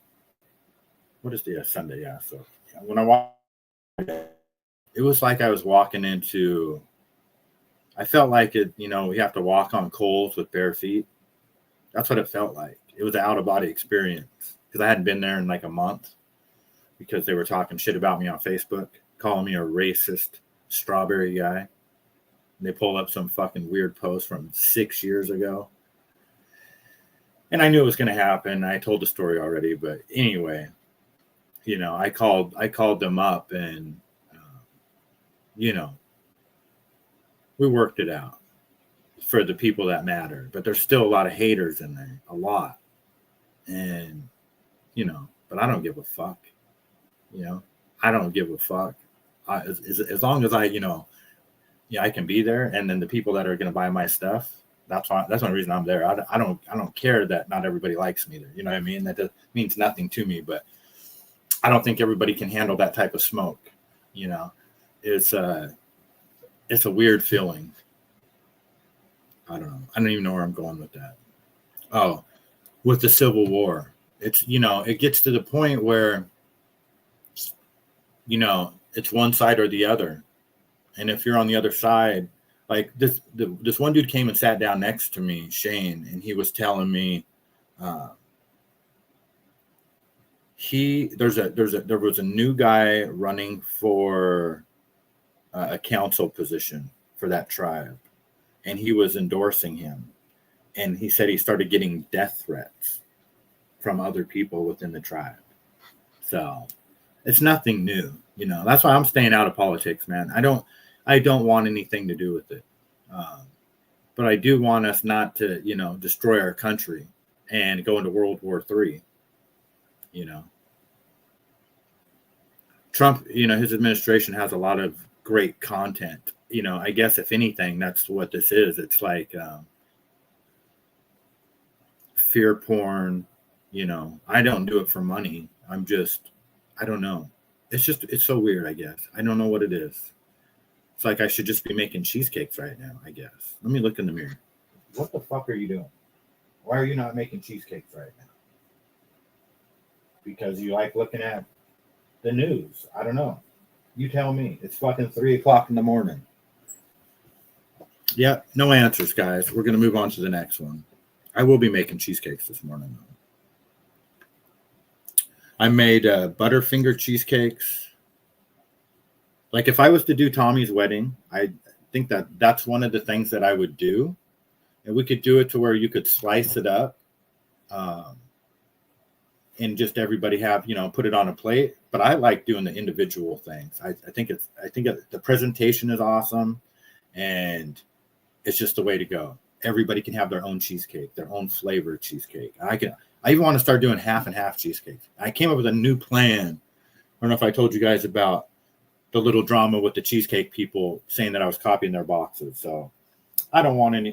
what is the Sunday? Yeah. So when I walked, it was like I was walking into, I felt like it, you know, we have to walk on coals with bare feet. That's what it felt like. It was an out of body experience because I hadn't been there in like a month because they were talking shit about me on Facebook, calling me a racist strawberry guy. And they pulled up some fucking weird post from 6 years ago. And I knew it was going to happen. I told the story already, but anyway, you know, I called them up and, you know, we worked it out for the people that matter, but there's still a lot of haters in there, a lot. And, you know, but I don't give a fuck, you know, I don't give a fuck. As long as I, you know, yeah, I can be there. And then the people that are going to buy my stuff, that's one reason I'm there. I don't care that not everybody likes me there. You know what I mean? That means nothing to me, but I don't think everybody can handle that type of smoke. You know, it's a weird feeling. I don't know. I don't even know where I'm going with that. Oh, with the Civil War, it's, you know, it gets to the point where, you know, it's one side or the other. And if you're on the other side, like this one dude came and sat down next to me, Shane, and he was telling me there was a new guy running for a council position for that tribe, and he was endorsing him. And he said he started getting death threats from other people within the tribe. So it's nothing new, you know. That's why I'm staying out of politics, man. I don't want anything to do with it. But I do want us not to, you know, destroy our country and go into World War III, you know. Trump, you know, his administration has a lot of great content. You know, I guess if anything, that's what this is. It's like fear porn, you know. I don't do it for money. I don't know. It's so weird, I guess. I don't know what it is. It's like I should just be making cheesecakes right now, I guess. Let me look in the mirror. What the fuck are you doing? Why are you not making cheesecakes right now? Because you like looking at the news. I don't know. You tell me. It's fucking 3:00 in the morning. Yeah, no answers, guys. We're going to move on to the next one. I will be making cheesecakes this morning, though. I made Butterfinger cheesecakes. Like if I was to do Tommy's wedding, I think that's one of the things that I would do. And we could do it to where you could slice it up and just everybody have, you know, put it on a plate. But I like doing the individual things. I think the presentation is awesome and it's just the way to go. Everybody can have their own cheesecake, their own flavor cheesecake. I even want to start doing half and half cheesecakes. I came up with a new plan. I don't know if I told you guys about the little drama with the cheesecake people saying that I was copying their boxes. So I don't want any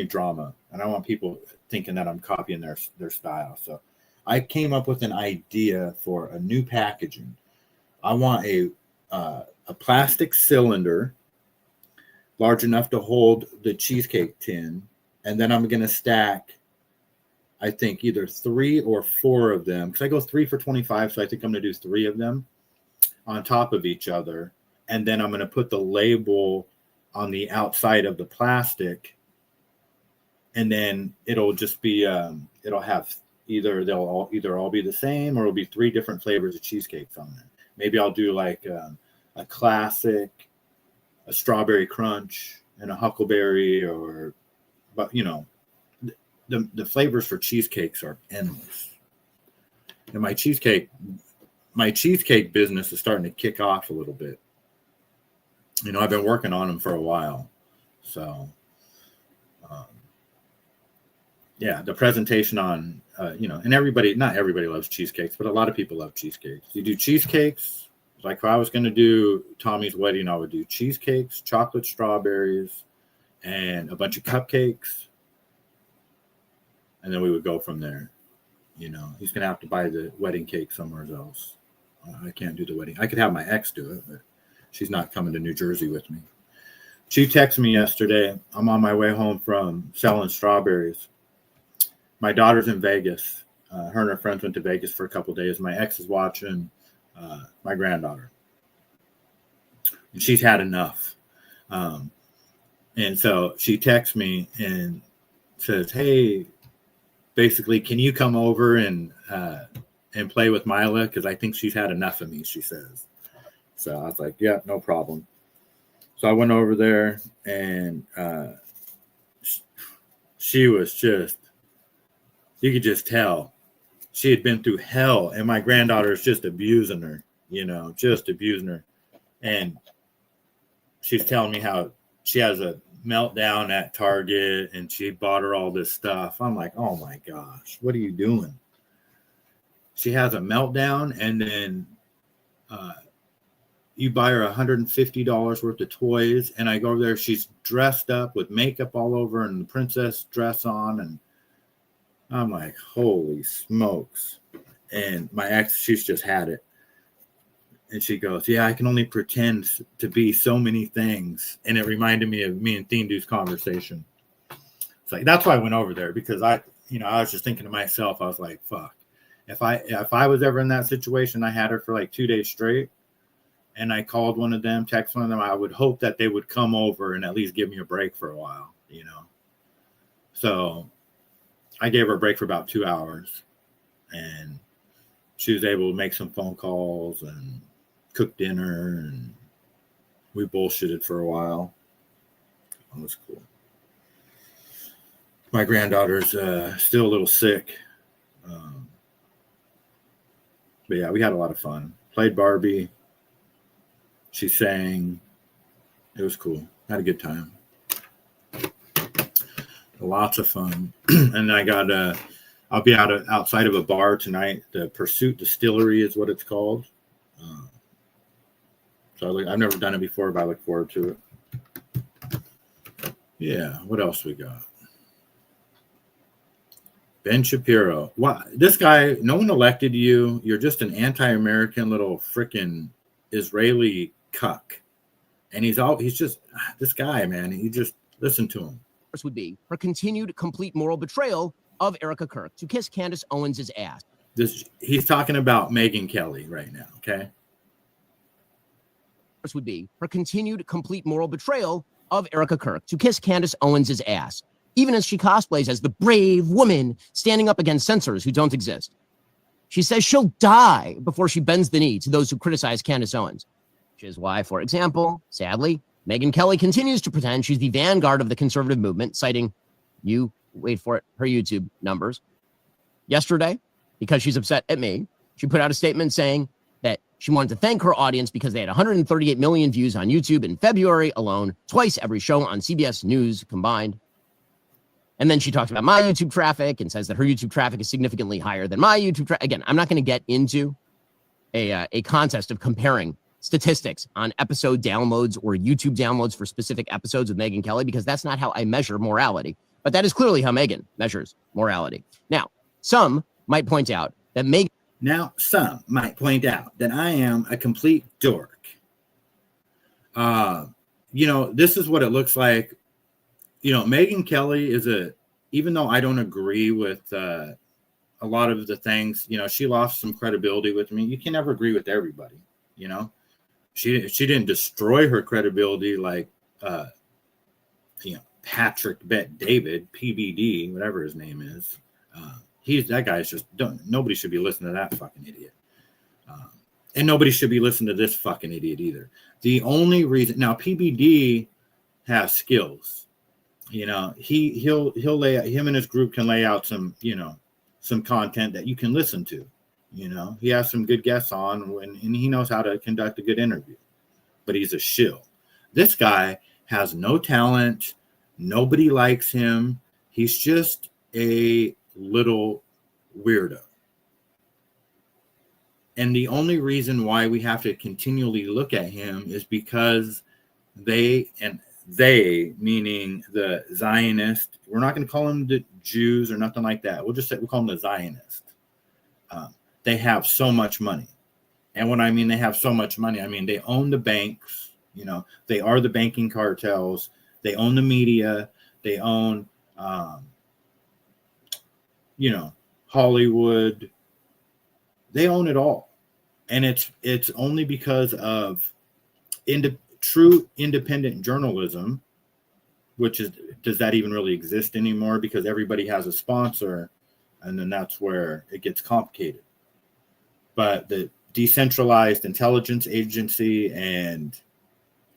drama. And I don't want people thinking that I'm copying their style. So I came up with an idea for a new packaging. I want a plastic cylinder large enough to hold the cheesecake tin. And then I'm going to stack, I think, either 3 or 4 of them. Because I go 3 for $25. So I think I'm going to do 3 of them on top of each other, and then I'm going to put the label on the outside of the plastic, and then it'll just be it'll have they'll all be the same, or it'll be 3 different flavors of cheesecakes on there. Maybe I'll do like a classic, a strawberry crunch, and a huckleberry, but you know, the flavors for cheesecakes are endless. And my cheesecake business is starting to kick off a little bit. You know, I've been working on them for a while. So, yeah, the presentation on, you know, and not everybody loves cheesecakes, but a lot of people love cheesecakes. You do cheesecakes, like if I was going to do Tommy's wedding, I would do cheesecakes, chocolate strawberries, and a bunch of cupcakes. And then we would go from there. You know, he's going to have to buy the wedding cake somewhere else. I can't do the wedding. I could have my ex do it, but She's not coming to New Jersey with me. She texted me yesterday. I'm on my way home from selling strawberries. My daughter's in Vegas. Her and her friends went to Vegas for a couple of days. My ex is watching my granddaughter. And she's had enough. And so she texts me and says, hey, basically, can you come over and play with Mila? Because I think she's had enough of me, she says. So I was like, yeah, no problem. So I went over there, and she was just, you could just tell she had been through hell, and my granddaughter is just abusing her, just abusing her. And she's telling me how she has a meltdown at Target, and she bought her all this stuff. I'm like, oh my gosh, what are you doing? She has a meltdown, and then you buy her $150 worth of toys, and I go over there, she's dressed up with makeup all over and the princess dress on, and I'm like, holy smokes. And my ex, she's just had it. And she goes, yeah, I can only pretend to be so many things. And it reminded me of me and Thindu's conversation. It's like, that's why I went over there, because I was just thinking to myself, I was like, fuck, if I was ever in that situation, I had her for like 2 days straight, and I called one of them, text one of them, I would hope that they would come over and at least give me a break for a while, So I gave her a break for about 2 hours, and she was able to make some phone calls and cook dinner, and we bullshitted for a while. It was cool. My granddaughter's still a little sick. But yeah, we had a lot of fun. Played Barbie. She sang. It was cool. Had a good time. Lots of fun. And I got I'll be outside of a bar tonight. The Pursuit Distillery is what it's called. So I've never done it before, but I look forward to it. Yeah, what else we got? Ben Shapiro. What? This guy, no one elected you. You're just an anti-American little freaking Israeli cuck. And he's just this guy, man. You just listen to him. Would be her continued complete moral betrayal of Erica Kirk to kiss Candace Owens' ass. He's talking about Megyn Kelly right now, okay? Would be her continued complete moral betrayal of Erica Kirk to kiss Candace Owens' ass, even as she cosplays as the brave woman standing up against censors who don't exist. She says she'll die before she bends the knee to those who criticize Candace Owens, which is why, for example, sadly, Megyn Kelly continues to pretend she's the vanguard of the conservative movement, citing, wait for it, her YouTube numbers. Yesterday, because she's upset at me, she put out a statement saying that she wanted to thank her audience because they had 138 million views on YouTube in February alone, twice every show on CBS News combined. And then she talked about my YouTube traffic and says that her YouTube traffic is significantly higher than my YouTube traffic. Again, I'm not going to get into a contest of comparing statistics on episode downloads or YouTube downloads for specific episodes of Megyn Kelly, because that's not how I measure morality. But that is clearly how Megyn measures morality. Now, some might point out that I am a complete dork. This is what it looks like. Megyn Kelly is even though I don't agree with a lot of the things, she lost some credibility with me. You can never agree with everybody, She didn't destroy her credibility like, Patrick Bet David, PBD, whatever his name is. That guy's just nobody should be listening to that fucking idiot. And nobody should be listening to this fucking idiot either. The only reason now PBD has skills, he'll lay out, him and his group can lay out some, some content that you can listen to. He has some good guests on and he knows how to conduct a good interview, but he's a shill. This guy has no talent. Nobody likes him. He's just a little weirdo. And the only reason why we have to continually look at him is because they meaning the Zionist, we're not going to call them the Jews or nothing like that. We'll just say we'll call them the Zionist. They have so much money. And when I mean they have so much money, I mean they own the banks. You know, they are the banking cartels. They own the media. They own, you know, Hollywood. They own it all, and it's only because of true independent journalism, which is, does that even really exist anymore? Because everybody has a sponsor, and then that's where it gets complicated. But the decentralized intelligence agency and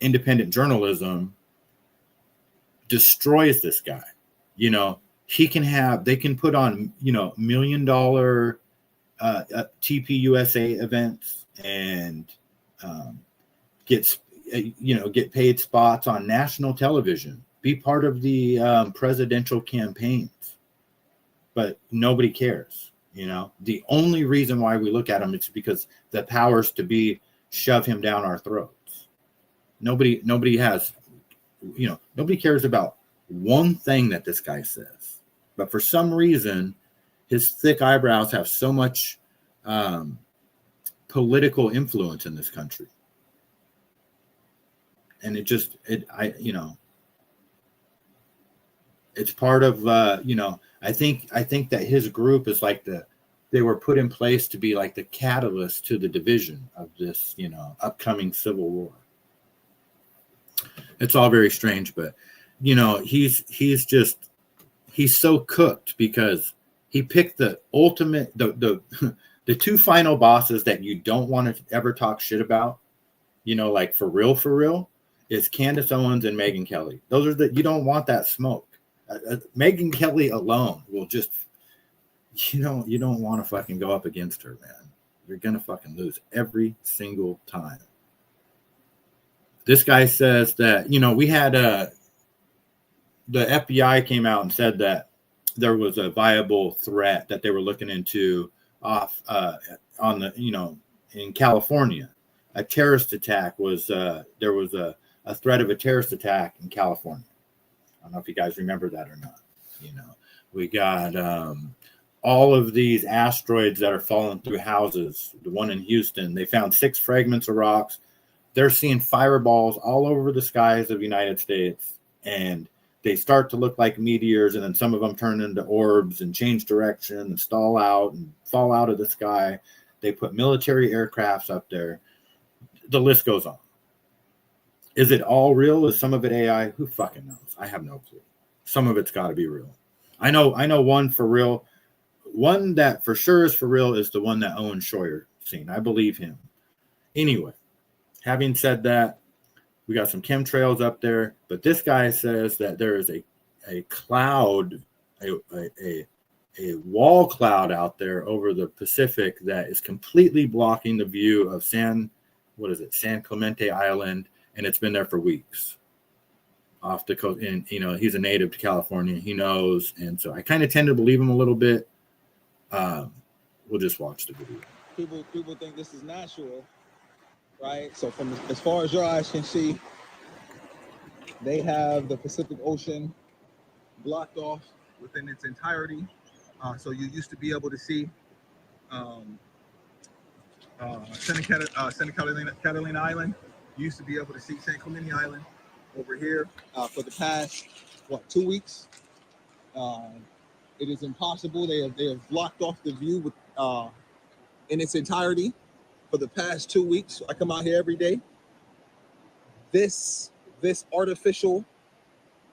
independent journalism destroys this guy. You know, they can put on, you know, $1 million TPUSA events and get paid spots on national television, be part of the presidential campaigns, but nobody cares. You know, the only reason why we look at him is because the powers to be shove him down our throats. Nobody has, you know, nobody cares about one thing that this guy says, but for some reason, his thick eyebrows have so much political influence in this country. And it's part of, you know, I think that his group is like they were put in place to be like the catalyst to the division of this, you know, upcoming civil war. It's all very strange, but, you know, he's so cooked because he picked the ultimate, the two final bosses that you don't want to ever talk shit about, you know, like for real, is Candace Owens and Megyn Kelly. Those are you don't want that smoke. Megyn Kelly alone will just, you don't want to fucking go up against her, man. You're going to fucking lose every single time. This guy says that, you know, we had the FBI came out and said that there was a viable threat that they were looking into off on the, you know, in California. A terrorist attack was, there was a threat of a terrorist attack in California. I don't know if you guys remember that or not. You know, we got all of these asteroids that are falling through houses. The one in Houston, they found 6 fragments of rocks. They're seeing fireballs all over the skies of the United States, and they start to look like meteors, and then some of them turn into orbs and change direction and stall out and fall out of the sky. They put military aircrafts up there. The list goes on. Is it all real? Is some of it AI? Who fucking knows? I have no clue. Some of it's got to be real. I know one for real. One that for sure is for real is the one that Owen Schroyer seen. I believe him. Anyway, having said that, we got some chemtrails up there, but this guy says that there is a cloud, a wall cloud out there over the Pacific that is completely blocking the view of San Clemente Island, and it's been there for weeks off the coast. And, you know, he's a native to California. He knows, and so I kind of tend to believe him a little bit. We'll just watch the video. People think this is natural, right? So from as far as your eyes can see, they have the Pacific Ocean blocked off within its entirety. So you used to be able to see Santa Catalina Island. You used to be able to see San Clemente Island over here for the past 2 weeks. It is impossible. They have blocked off the view with in its entirety for the past 2 weeks. I come out here every day. This artificial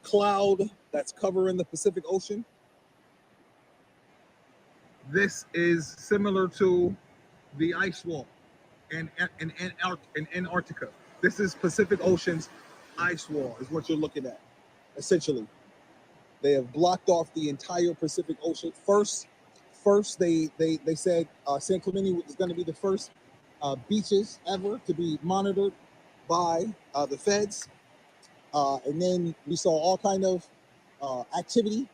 cloud that's covering the Pacific Ocean, this is similar to the ice wall in Antarctica. This is Pacific Ocean's ice wall is what you're looking at, essentially. They have blocked off the entire Pacific Ocean. First they said San Clemente was going to be the first beaches ever to be monitored by the feds. And then we saw all kind of activity,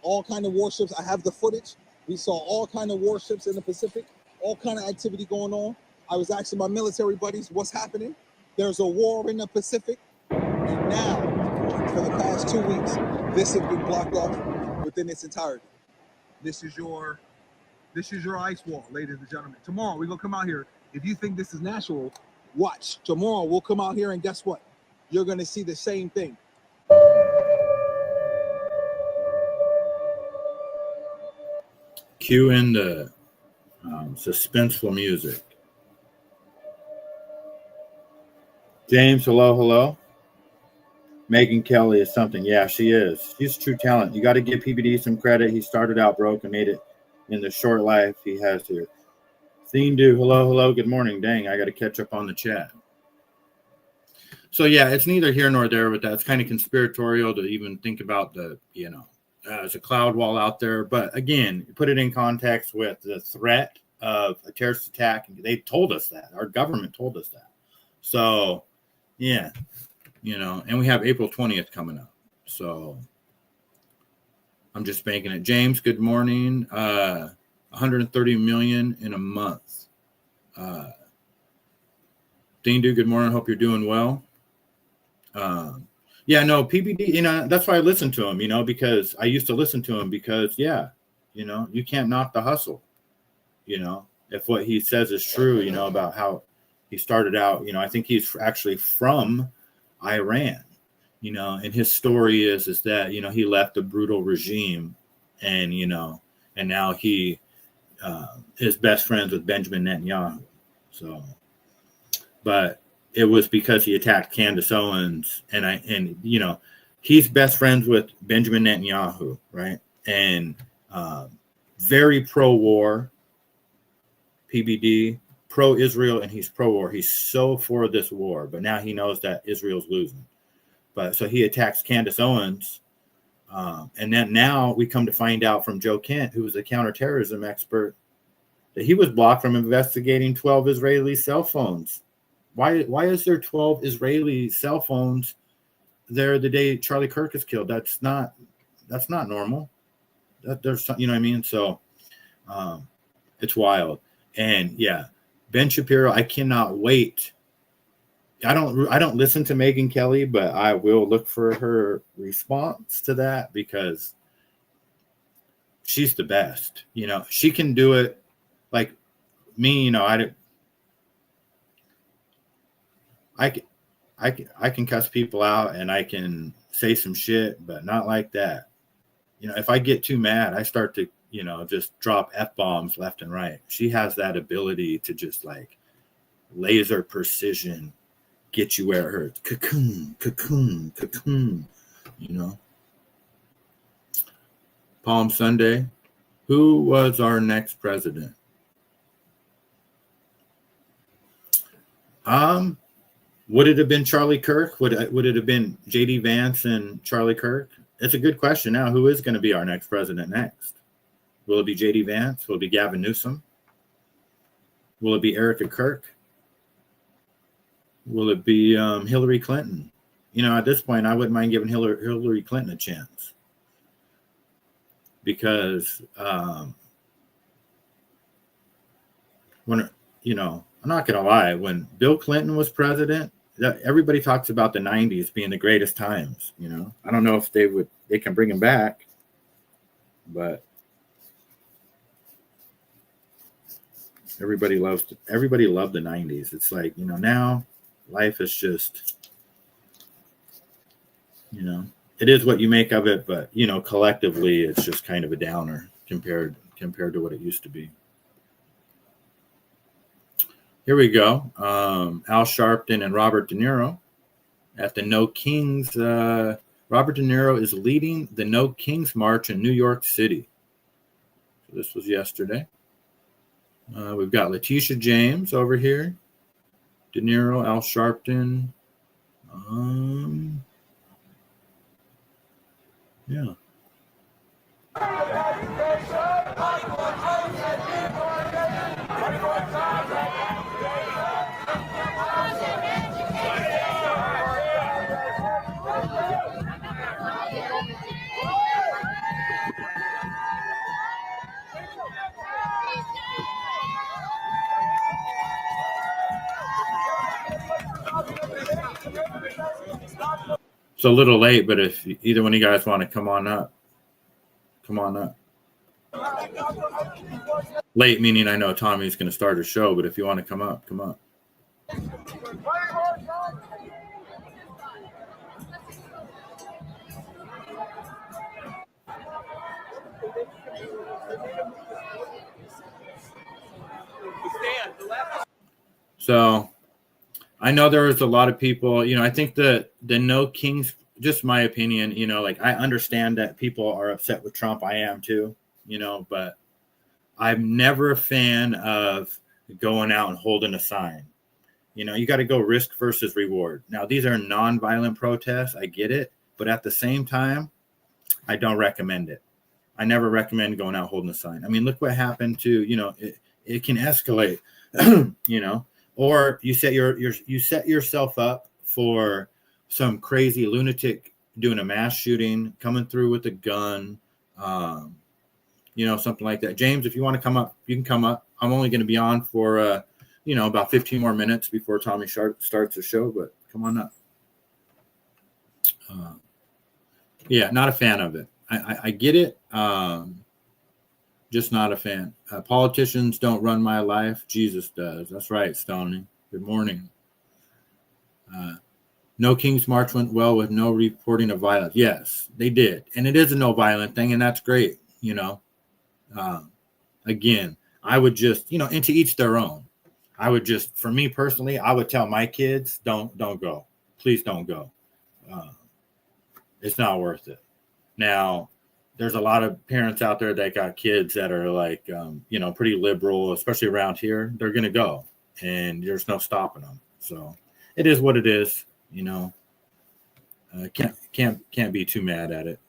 all kind of warships. I have the footage. We saw all kind of warships in the Pacific, all kind of activity going on. I was asking my military buddies, what's happening? There's a war in the Pacific. And now, for the past 2 weeks, this has been blocked off within its entirety. This is your ice wall, ladies and gentlemen. Tomorrow, we're going to come out here If you think this is natural, watch. Tomorrow we'll come out here and guess what? You're going to see the same thing. Cue in the suspenseful music. James, hello. Megyn Kelly is something. Yeah, she is. She's true talent. You got to give PBD some credit. He started out broke and made it in the short life he has here. Thindu, hello. Good morning. Dang, I got to catch up on the chat. So yeah, it's neither here nor there with that. It's kind of conspiratorial to even think about the, there's a cloud wall out there. But again, put it in context with the threat of a terrorist attack. They told us that. Our government told us that. So yeah, and we have April 20th coming up. So I'm just making it. James, good morning. 130 million in a month. Dindu, good morning. Hope you're doing well. PBD, that's why I listen to him, because I used to listen to him because, you can't knock the hustle, if what he says is true, about how he started out, I think he's actually from Iran, and his story is that, he left a brutal regime and, and now he is best friends with Benjamin Netanyahu. So, but it was because he attacked Candace Owens and he's best friends with Benjamin Netanyahu, right? And very pro-war, PBD, pro-Israel, and he's pro-war. He's so for this war, but now he knows that Israel's losing. But so he attacks Candace Owens. And then now we come to find out from Joe Kent, who was a counterterrorism expert, that he was blocked from investigating 12 Israeli cell phones. Why is there 12 Israeli cell phones there the day Charlie Kirk is killed? That's not normal. There's, you know what I mean? So it's wild. And yeah, Ben Shapiro, I cannot wait. I don't listen to Megyn Kelly, but I will look for her response to that because she's the best. She can do it like me, I can cuss people out and I can say some shit, but not like that. If I get too mad, I start to, just drop F-bombs left and right. She has that ability to just like laser precision, get you where it hurts. Cocoon. Palm Sunday. Who was our next president? Would it have been Charlie Kirk? Would it have been J.D. Vance and Charlie Kirk? It's a good question now. Who is going to be our next president next? Will it be J.D. Vance? Will it be Gavin Newsom? Will it be Erica Kirk? Will it be Hillary Clinton? At this point, I wouldn't mind giving Hillary Clinton a chance. Because when, I'm not going to lie, when Bill Clinton was president, everybody talks about the 90s being the greatest times, I don't know if they can bring him back, but everybody loved the 90s. It's like, now life is just, it is what you make of it, but collectively it's just kind of a downer compared to what it used to be. Here we go. Al Sharpton and Robert De Niro at the No Kings. Robert De Niro is leading the No Kings March in New York City. So this was yesterday. We've got Letitia James over here. De Niro, Al Sharpton. Yeah. It's a little late, but if either one of you guys want to come on up. Late meaning I know Tommy's going to start a show, but if you want to come up, come up. So I know there was a lot of people, you know, I think the No Kings, just my opinion, you know, like I understand that people are upset with Trump. I am too, you know, but I'm never a fan of going out and holding a sign. You know, you got to go risk versus reward. Now, these are nonviolent protests. I get it. But at the same time, I don't recommend it. I never recommend going out holding a sign. I mean, look what happened to, you know, it can escalate, you know, or you set you set yourself up for some crazy lunatic doing a mass shooting, coming through with a gun, you know, something like that. James, if you want to come up, you can come up. I'm only going to be on for, you know, about 15 more minutes before Tommy starts the show, but come on up. Yeah, not a fan of it. I get it. Just not a fan. Politicians don't run my life. Jesus does. That's right, Stoney. Good morning. No King's March went well with no reporting of violence. Yes, they did. And it is a no violent thing, and that's great, you know. Again, I would just, you know, and to each their own. I would just, for me personally, I would tell my kids, don't go. Please don't go. It's not worth it. Now, there's a lot of parents out there that got kids that are like, you know, pretty liberal, especially around here. They're going to go, and there's no stopping them. So it is what it is, you know. Can't be too mad at it.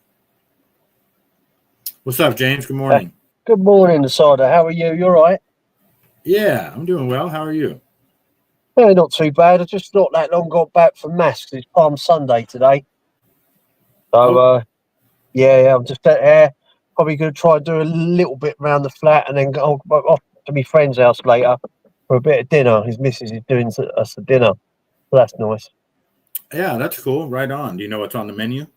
What's up, James? Good morning. Good morning, Mossada. How are you? You all right? Yeah, I'm doing well. How are you? Yeah, not too bad. I just not that long got back from Mass. It's Palm Sunday today. So, yeah, I'm just probably going to try and do a little bit around the flat and then go off to my friend's house later for a bit of dinner. His missus is doing us a dinner. So that's nice. Yeah, that's cool. Right on. Do you know what's on the menu?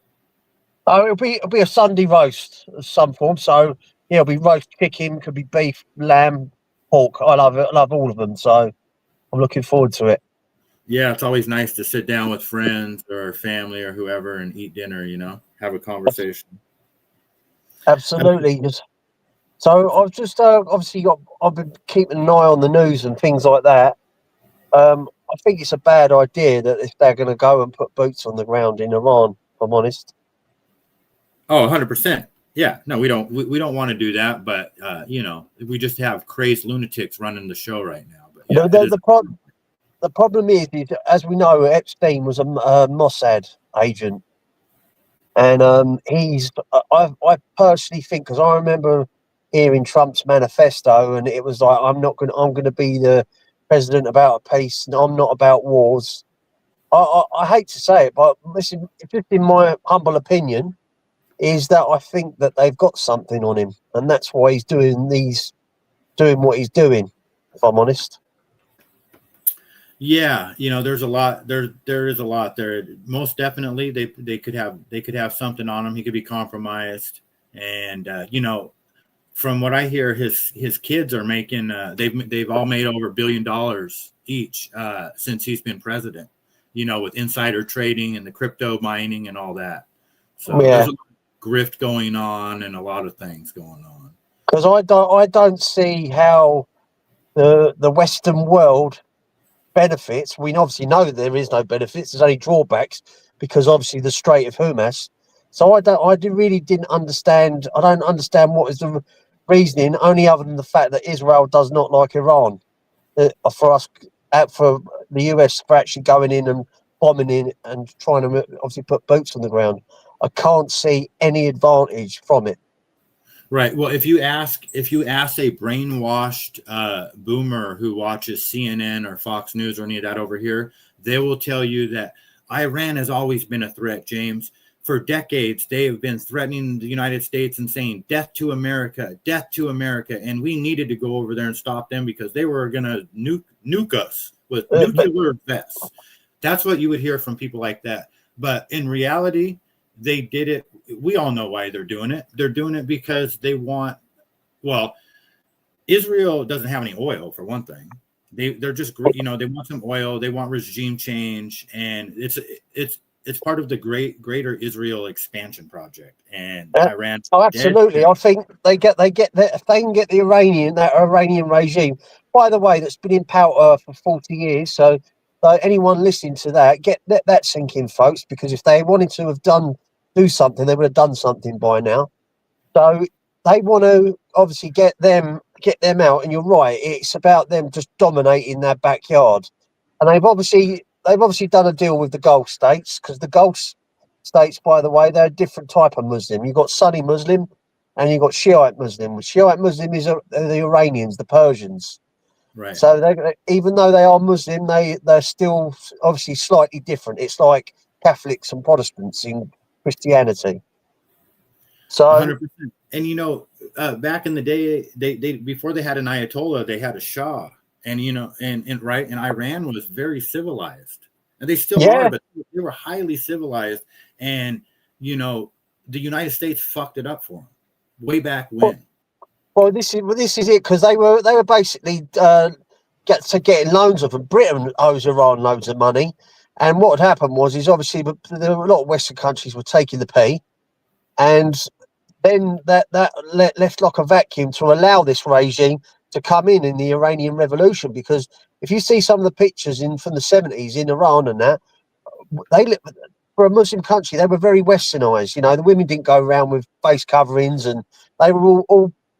Oh, it'll be a Sunday roast of some form. So, yeah, it'll be roast chicken, could be beef, lamb, pork. I love all of them. So I'm looking forward to it. Yeah, it's always nice to sit down with friends or family or whoever and eat dinner, you know, have a conversation. Absolutely. So I've just obviously I've been keeping an eye on the news and things like that. I think it's a bad idea that if they're going to go and put boots on the ground in Iran, if I'm honest. Oh, 100%. Yeah, no, we don't want to do that, but you know, we just have crazed lunatics running the show right now. But yeah, the problem is, as we know, Epstein was a Mossad agent, and I personally think, because I remember hearing Trump's manifesto, and it was like, I'm going to be the president about peace, and I'm not about wars. I hate to say it, but listen, just in my humble opinion, is that I think that they've got something on him, and that's why he's doing what he's doing, if I'm honest. yeah, you know, there's a lot there is a lot there. Most definitely they could have something on him. He could be compromised, and you know, from what I hear, his kids are making they've all made over $1 billion each since he's been president, you know, with insider trading and the crypto mining and all that. So Yeah. there's a grift going on and a lot of things going on. Because I don't see how the Western world benefits. We obviously know that there is no benefits. There's only drawbacks because obviously the Strait of Hormuz. So really didn't understand. I don't understand what is the reasoning, only other than the fact that Israel does not like Iran. For the US for actually going in and bombing in and trying to obviously put boots on the ground. I can't see any advantage from it. Right. Well, if you ask a brainwashed boomer who watches CNN or Fox News or any of that over here, they will tell you that Iran has always been a threat, James. For decades, they have been threatening the United States and saying death to America, and we needed to go over there and stop them because they were going to nuke us with nuclear vests. That's what you would hear from people like that. But in reality, they did it. We all know why they're doing it. They're doing it because they want, well, Israel doesn't have any oil, for one thing. They're just, you know, they want some oil, they want regime change, and it's part of the greater Israel expansion project. And Iran. Oh, absolutely. I think they get if they can get that Iranian regime. By the way, that's been in power for 40 years. So anyone listening to that, let that sink in, folks. Because if they wanted to have do something, they would have done something by now. So they want to obviously get them out. And you're right, it's about them just dominating their backyard. And they've obviously done a deal with the Gulf states, because the Gulf states, by the way, they're a different type of Muslim. You've got Sunni Muslim and you've got Shiite Muslim. Shiite Muslim is the Iranians, the Persians. Right. So even though they are Muslim, they're still obviously slightly different. It's like Catholics and Protestants in Christianity. So 100%. And you know, back in the day, they before they had an Ayatollah, they had a Shah, and you know, and Iran was very civilized, and they still are, but they were highly civilized. And you know, the United States fucked it up for them way back when. Well, this is it, because they were basically getting loans of them. Britain owes Iran loads of money, and what had happened was obviously there were a lot of Western countries were taking the pay, and then that left like a vacuum to allow this regime to come in the Iranian Revolution. Because if you see some of the pictures from the 70s in Iran and that, for a Muslim country, they were very westernized. You know, the women didn't go around with face coverings, and they were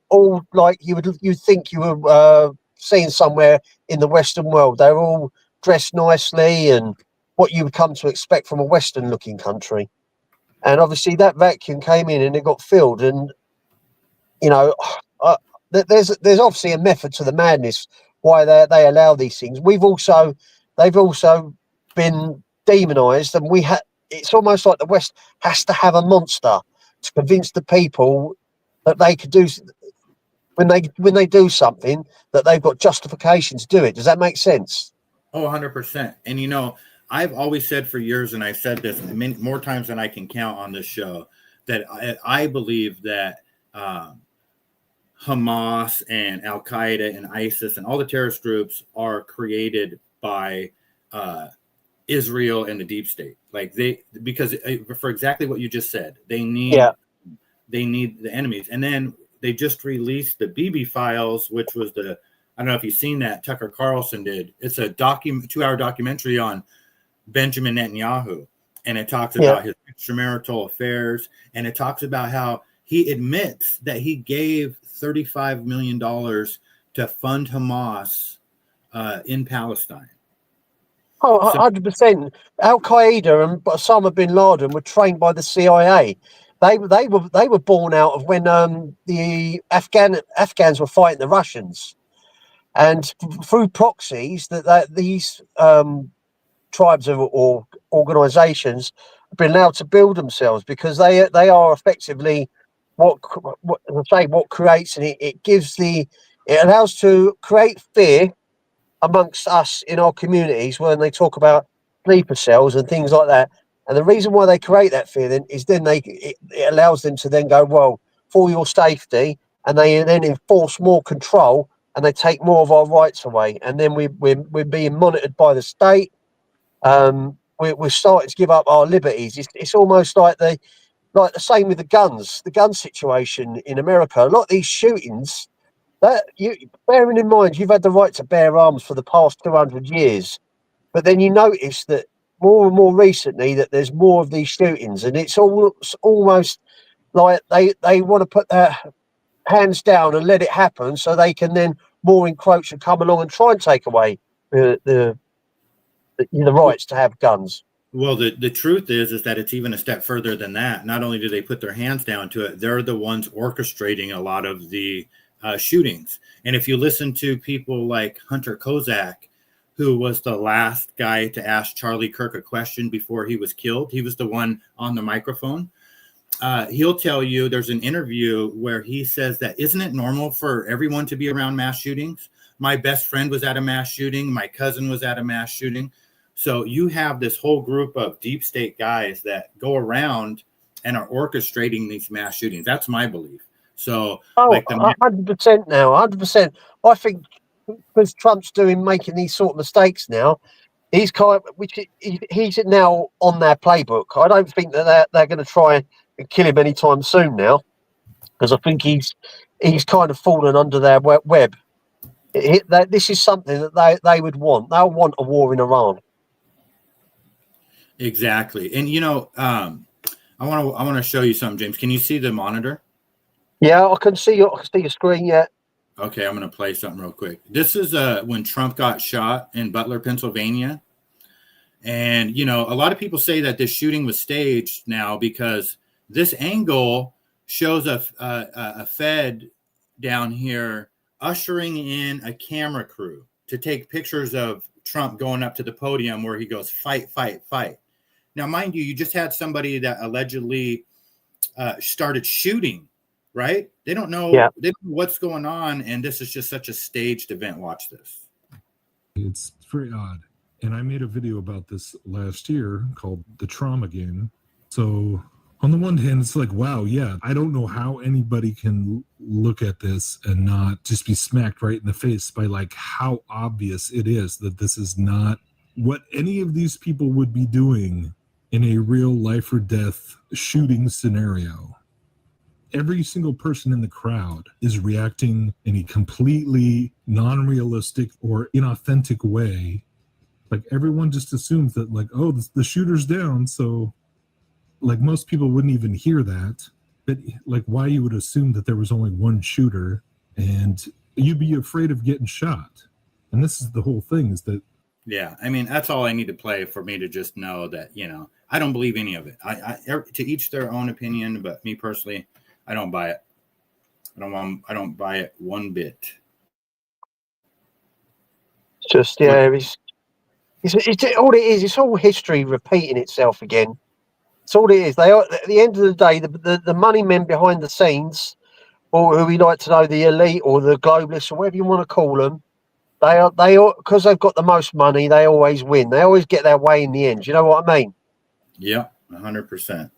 all like you'd think you were seeing somewhere in the Western world. They were all dressed nicely and what you would come to expect from a Western looking country. And obviously that vacuum came in and it got filled. And, you know, there's obviously a method to the madness why they allow these things. They've also been demonized, and it's almost like the West has to have a monster to convince the people that they could do, when they do something, that they've got justification to do it. Does that make sense? Oh, 100%. And you know, I've always said for years, and I've said this many more times than I can count on this show, that I believe that Hamas and Al Qaeda and ISIS and all the terrorist groups are created by Israel and the deep state. Like because for exactly what you just said, they need the enemies. And then they just released the BB Files, which was I don't know if you've seen that, Tucker Carlson did. It's a 2-hour documentary on Benjamin Netanyahu, and it talks about his extramarital affairs, and it talks about how he admits that he gave $35 million to fund Hamas in Palestine. Oh, 100%. Al Qaeda and Osama bin Laden were trained by the CIA. They were born out of when the Afghans were fighting the Russians, and through proxies that these tribes or organizations have been allowed to build themselves, because they are effectively what creates, and it allows to create fear amongst us in our communities when they talk about sleeper cells and things like that. And the reason why they create that fear it allows them to then go, well, for your safety, and they then enforce more control, and they take more of our rights away, and then we're being monitored by the state. We're starting to give up our liberties. It's almost like the same with the gun situation in America. A lot of these shootings, bearing in mind you've had the right to bear arms for the past 200 years, but then you notice that more and more recently that there's more of these shootings, and it's almost like they want to put their hands down and let it happen, so they can then more encroach and come along and try and take away the rights to have guns. Well, the truth is that it's even a step further than that. Not only do they put their hands down to it, they're the ones orchestrating a lot of the shootings. And if you listen to people like Hunter Kozak, who was the last guy to ask Charlie Kirk a question before he was killed, he was the one on the microphone. He'll tell you, there's an interview where he says that, isn't it normal for everyone to be around mass shootings? My best friend was at a mass shooting. My cousin was at a mass shooting. So you have this whole group of deep state guys that go around and are orchestrating these mass shootings. That's my belief. So, Oh, like the 100% now, 100%. I think because Trump's making these sort of mistakes now, he's he's now on their playbook. I don't think that they're going to try and kill him anytime soon now, because I think he's kind of fallen under their web. This is something that they would want. They'll want a war in Iran. exactly, and I want to show you something, James. Can you see the monitor? Yeah, I can see your screen. Yeah. Okay, I'm going to play something real quick. This is when Trump got shot in Butler, Pennsylvania. And, a lot of people say that this shooting was staged now because this angle shows a Fed down here ushering in a camera crew to take pictures of Trump going up to the podium where he goes, fight, fight, fight. Now, mind you, you just had somebody that allegedly started shooting, right? They don't know, they don't know what's going on, and this is just such a staged event. Watch this. It's very odd. And I made a video about this last year called The Trauma Game. So on the one hand, it's like, wow, yeah, I don't know how anybody can look at this and not just be smacked right in the face by like how obvious it is that this is not what any of these people would be doing in a real life or death shooting scenario. Every single person in the crowd is reacting in a completely non-realistic or inauthentic way. Like everyone just assumes that like, oh, the shooter's down. So like most people wouldn't even hear that. But like why you would assume that there was only one shooter and you'd be afraid of getting shot. And this is the whole thing is that. Yeah. I mean, that's all I need to play for me to just know that, I don't believe any of it. I to each their own opinion, but me personally, I don't buy it. I don't buy it one bit. Just, yeah, it's all it is. It's all history repeating itself again. It's all it is. They are, at the end of the day, the money men behind the scenes, or who we like to know, the elite or the globalists or whatever you want to call them, they are because they've got the most money. They always win. They always get their way in the end. You know what I mean? Yeah, 100%.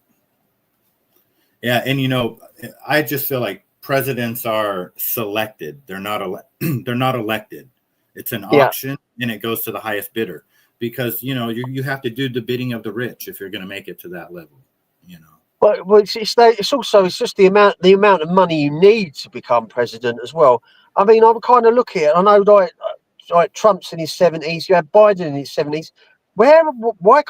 Yeah, and I just feel like presidents are selected. They're not they're not elected. It's an auction, and it goes to the highest bidder because you have to do the bidding of the rich if you're going to make it to that level. Well, it's just the amount of money you need to become president as well. I mean, I'm kind of looking at it. I know like Trump's in his 70s. You have Biden in his 70s. Why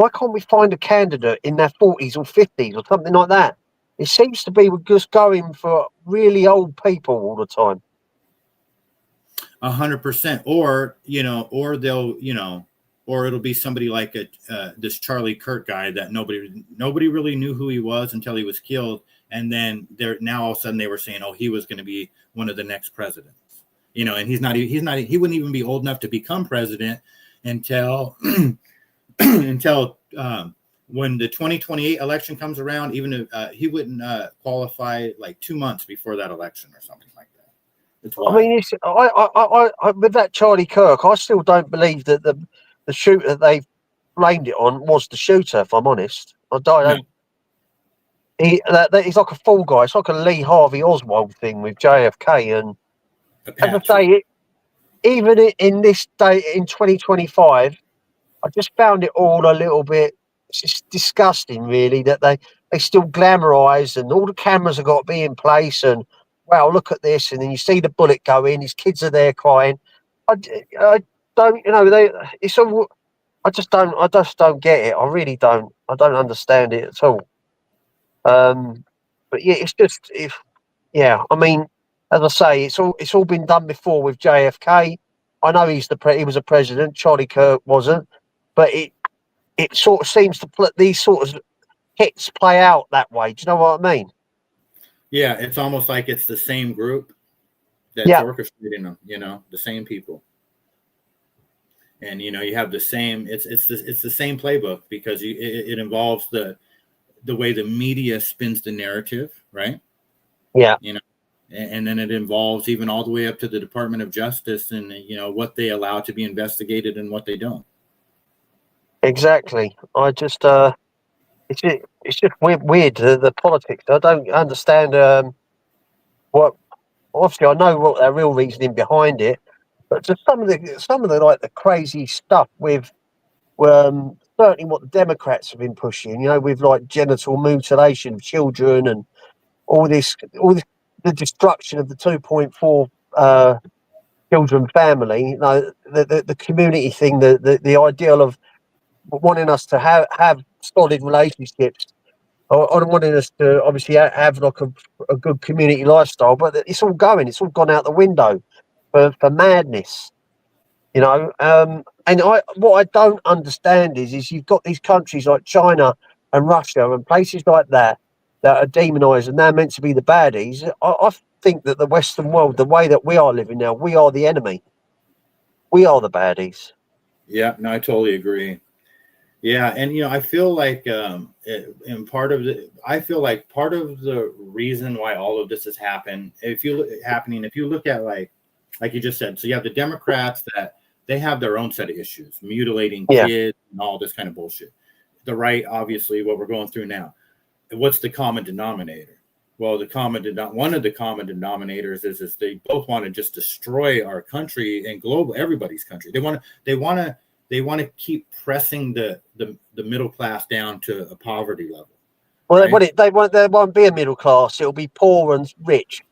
can't we find a candidate in their 40s or 50s or something like that? It seems to be we're just going for really old people all the time. 100%, or they'll or it'll be somebody like this Charlie Kirk guy that nobody really knew who he was until he was killed, and then now all of a sudden they were saying, oh, he was going to be one of the next presidents, and he wouldn't even be old enough to become president until until when the 2028 election comes around. Even if he wouldn't qualify like 2 months before that election or something like that. I mean, I with that Charlie Kirk, I still don't believe that the shooter they blamed it on was the shooter. If I'm honest, I don't. No. He's like a fall guy. It's like a Lee Harvey Oswald thing with JFK, and as I say, even in this day in 2025, I just found it all a little bit. It's just disgusting, really, that they still glamorise and all the cameras have got to be in place and. Wow, look at this, and then you see the bullet go in. His kids are there crying. I don't, it's all. I just don't get it. I really don't. I don't understand it at all. But yeah, it's just yeah. I mean, as I say, it's all been done before with JFK. I know he was a president. Charlie Kirk wasn't, but it sort of seems to put these sort of hits play out that way. Do you know what I mean? Yeah, it's almost like it's the same group that's orchestrating them, the same people. And you have the same it's the same playbook because it involves the way the media spins the narrative, right? Yeah. And then it involves even all the way up to the Department of Justice and what they allow to be investigated and what they don't. Exactly. I just it's just weird the politics. I don't understand what obviously I know what their real reasoning behind it, but just some of the like the crazy stuff with certainly what the Democrats have been pushing, with like genital mutilation of children and all this the destruction of the 2.4 children family, the community thing, the ideal of wanting us to have solid relationships. I wanting us to obviously have like a good community lifestyle, but it's all gone out the window for madness, And what I don't understand is you've got these countries like China and Russia and places like that are demonised and they're meant to be the baddies. I think that the Western world, the way that we are living now, we are the enemy. We are the baddies. Yeah, no, I totally agree. Yeah, and I feel like part of the reason why all of this has happened, if you look at like you just said, so you have the Democrats that they have their own set of issues, mutilating kids and all this kind of bullshit. The right, obviously, what we're going through now. What's the common denominator? Well, one of the common denominators is they both want to just destroy our country and everybody's country. They want to keep pressing the middle class down to a poverty level. Well, right? There won't be a middle class. It'll be poor and rich.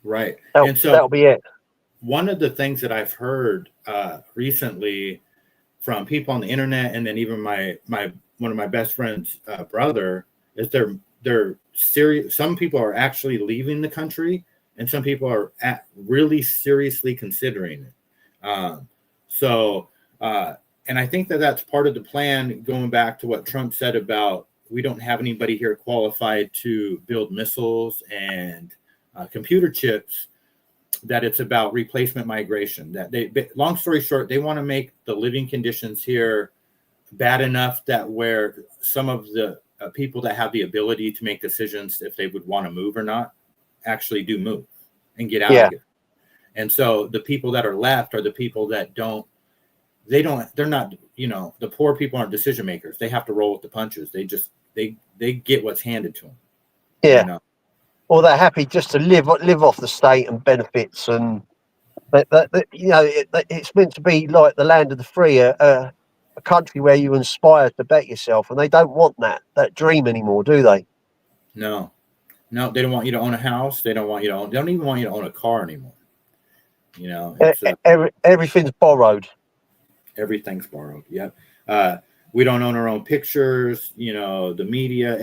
Right. That'll be it. One of the things that I've heard recently from people on the internet, and then even one of my best friends' brother, is they're serious. Some people are actually leaving the country, and some people are really seriously considering it. And I think that's part of the plan, going back to what Trump said about we don't have anybody here qualified to build missiles and computer chips, that it's about replacement migration. Long story short, they want to make the living conditions here bad enough that where some of the people that have the ability to make decisions if they would want to move or not actually do move and get out of here. And so the people that are left are the people that they're not, the poor people aren't decision makers. They have to roll with the punches. They get what's handed to them. Yeah. Or they're happy just to live off the state and benefits, and it's meant to be like the land of the free, a country where you inspire to bet yourself, and they don't want that dream anymore, do they? No, they don't want you to own a house. They don't even want you to own a car anymore. Everything's borrowed. Everything's borrowed. Yep. We don't own our own pictures. The media.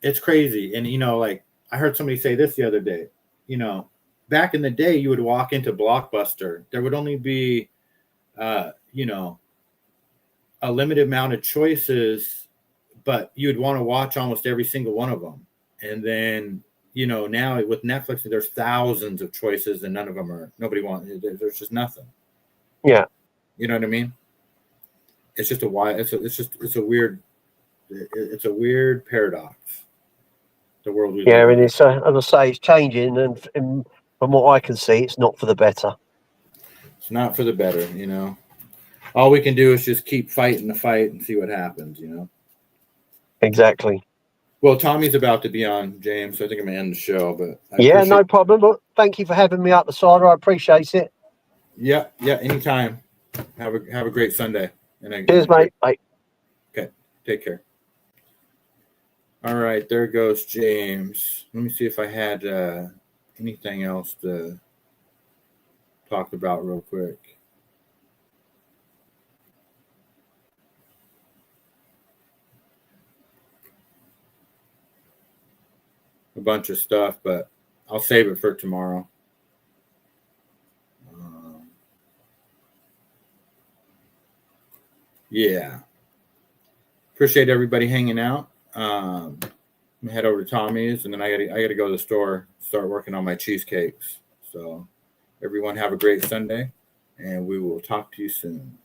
It's crazy. And like I heard somebody say this the other day. Back in the day, you would walk into Blockbuster. There would only be, a limited amount of choices, but you'd want to watch almost every single one of them. And then, now with Netflix, there's thousands of choices, and none of them nobody wants. There's just nothing. Yeah. You know what I mean? It's just it's a weird paradox. The world we live in. And it's as I say, it's changing, and from what I can see, it's not for the better. It's not for the better, All we can do is just keep fighting the fight and see what happens, Exactly. Well, Tommy's about to be on, James, so I think I'm gonna end the show. But no problem. But thank you for having me up, Mossada. I appreciate it. Yeah, anytime. Have a great Sunday. Cheers, mate. Bye. Okay, take care. All right, there goes James. Let me see if I had anything else to talk about real quick. A bunch of stuff, but I'll save it for tomorrow. Yeah. Appreciate everybody hanging out. I'm gonna head over to Tommy's, and then I gotta go to the store, start working on my cheesecakes. So everyone have a great Sunday, and we will talk to you soon.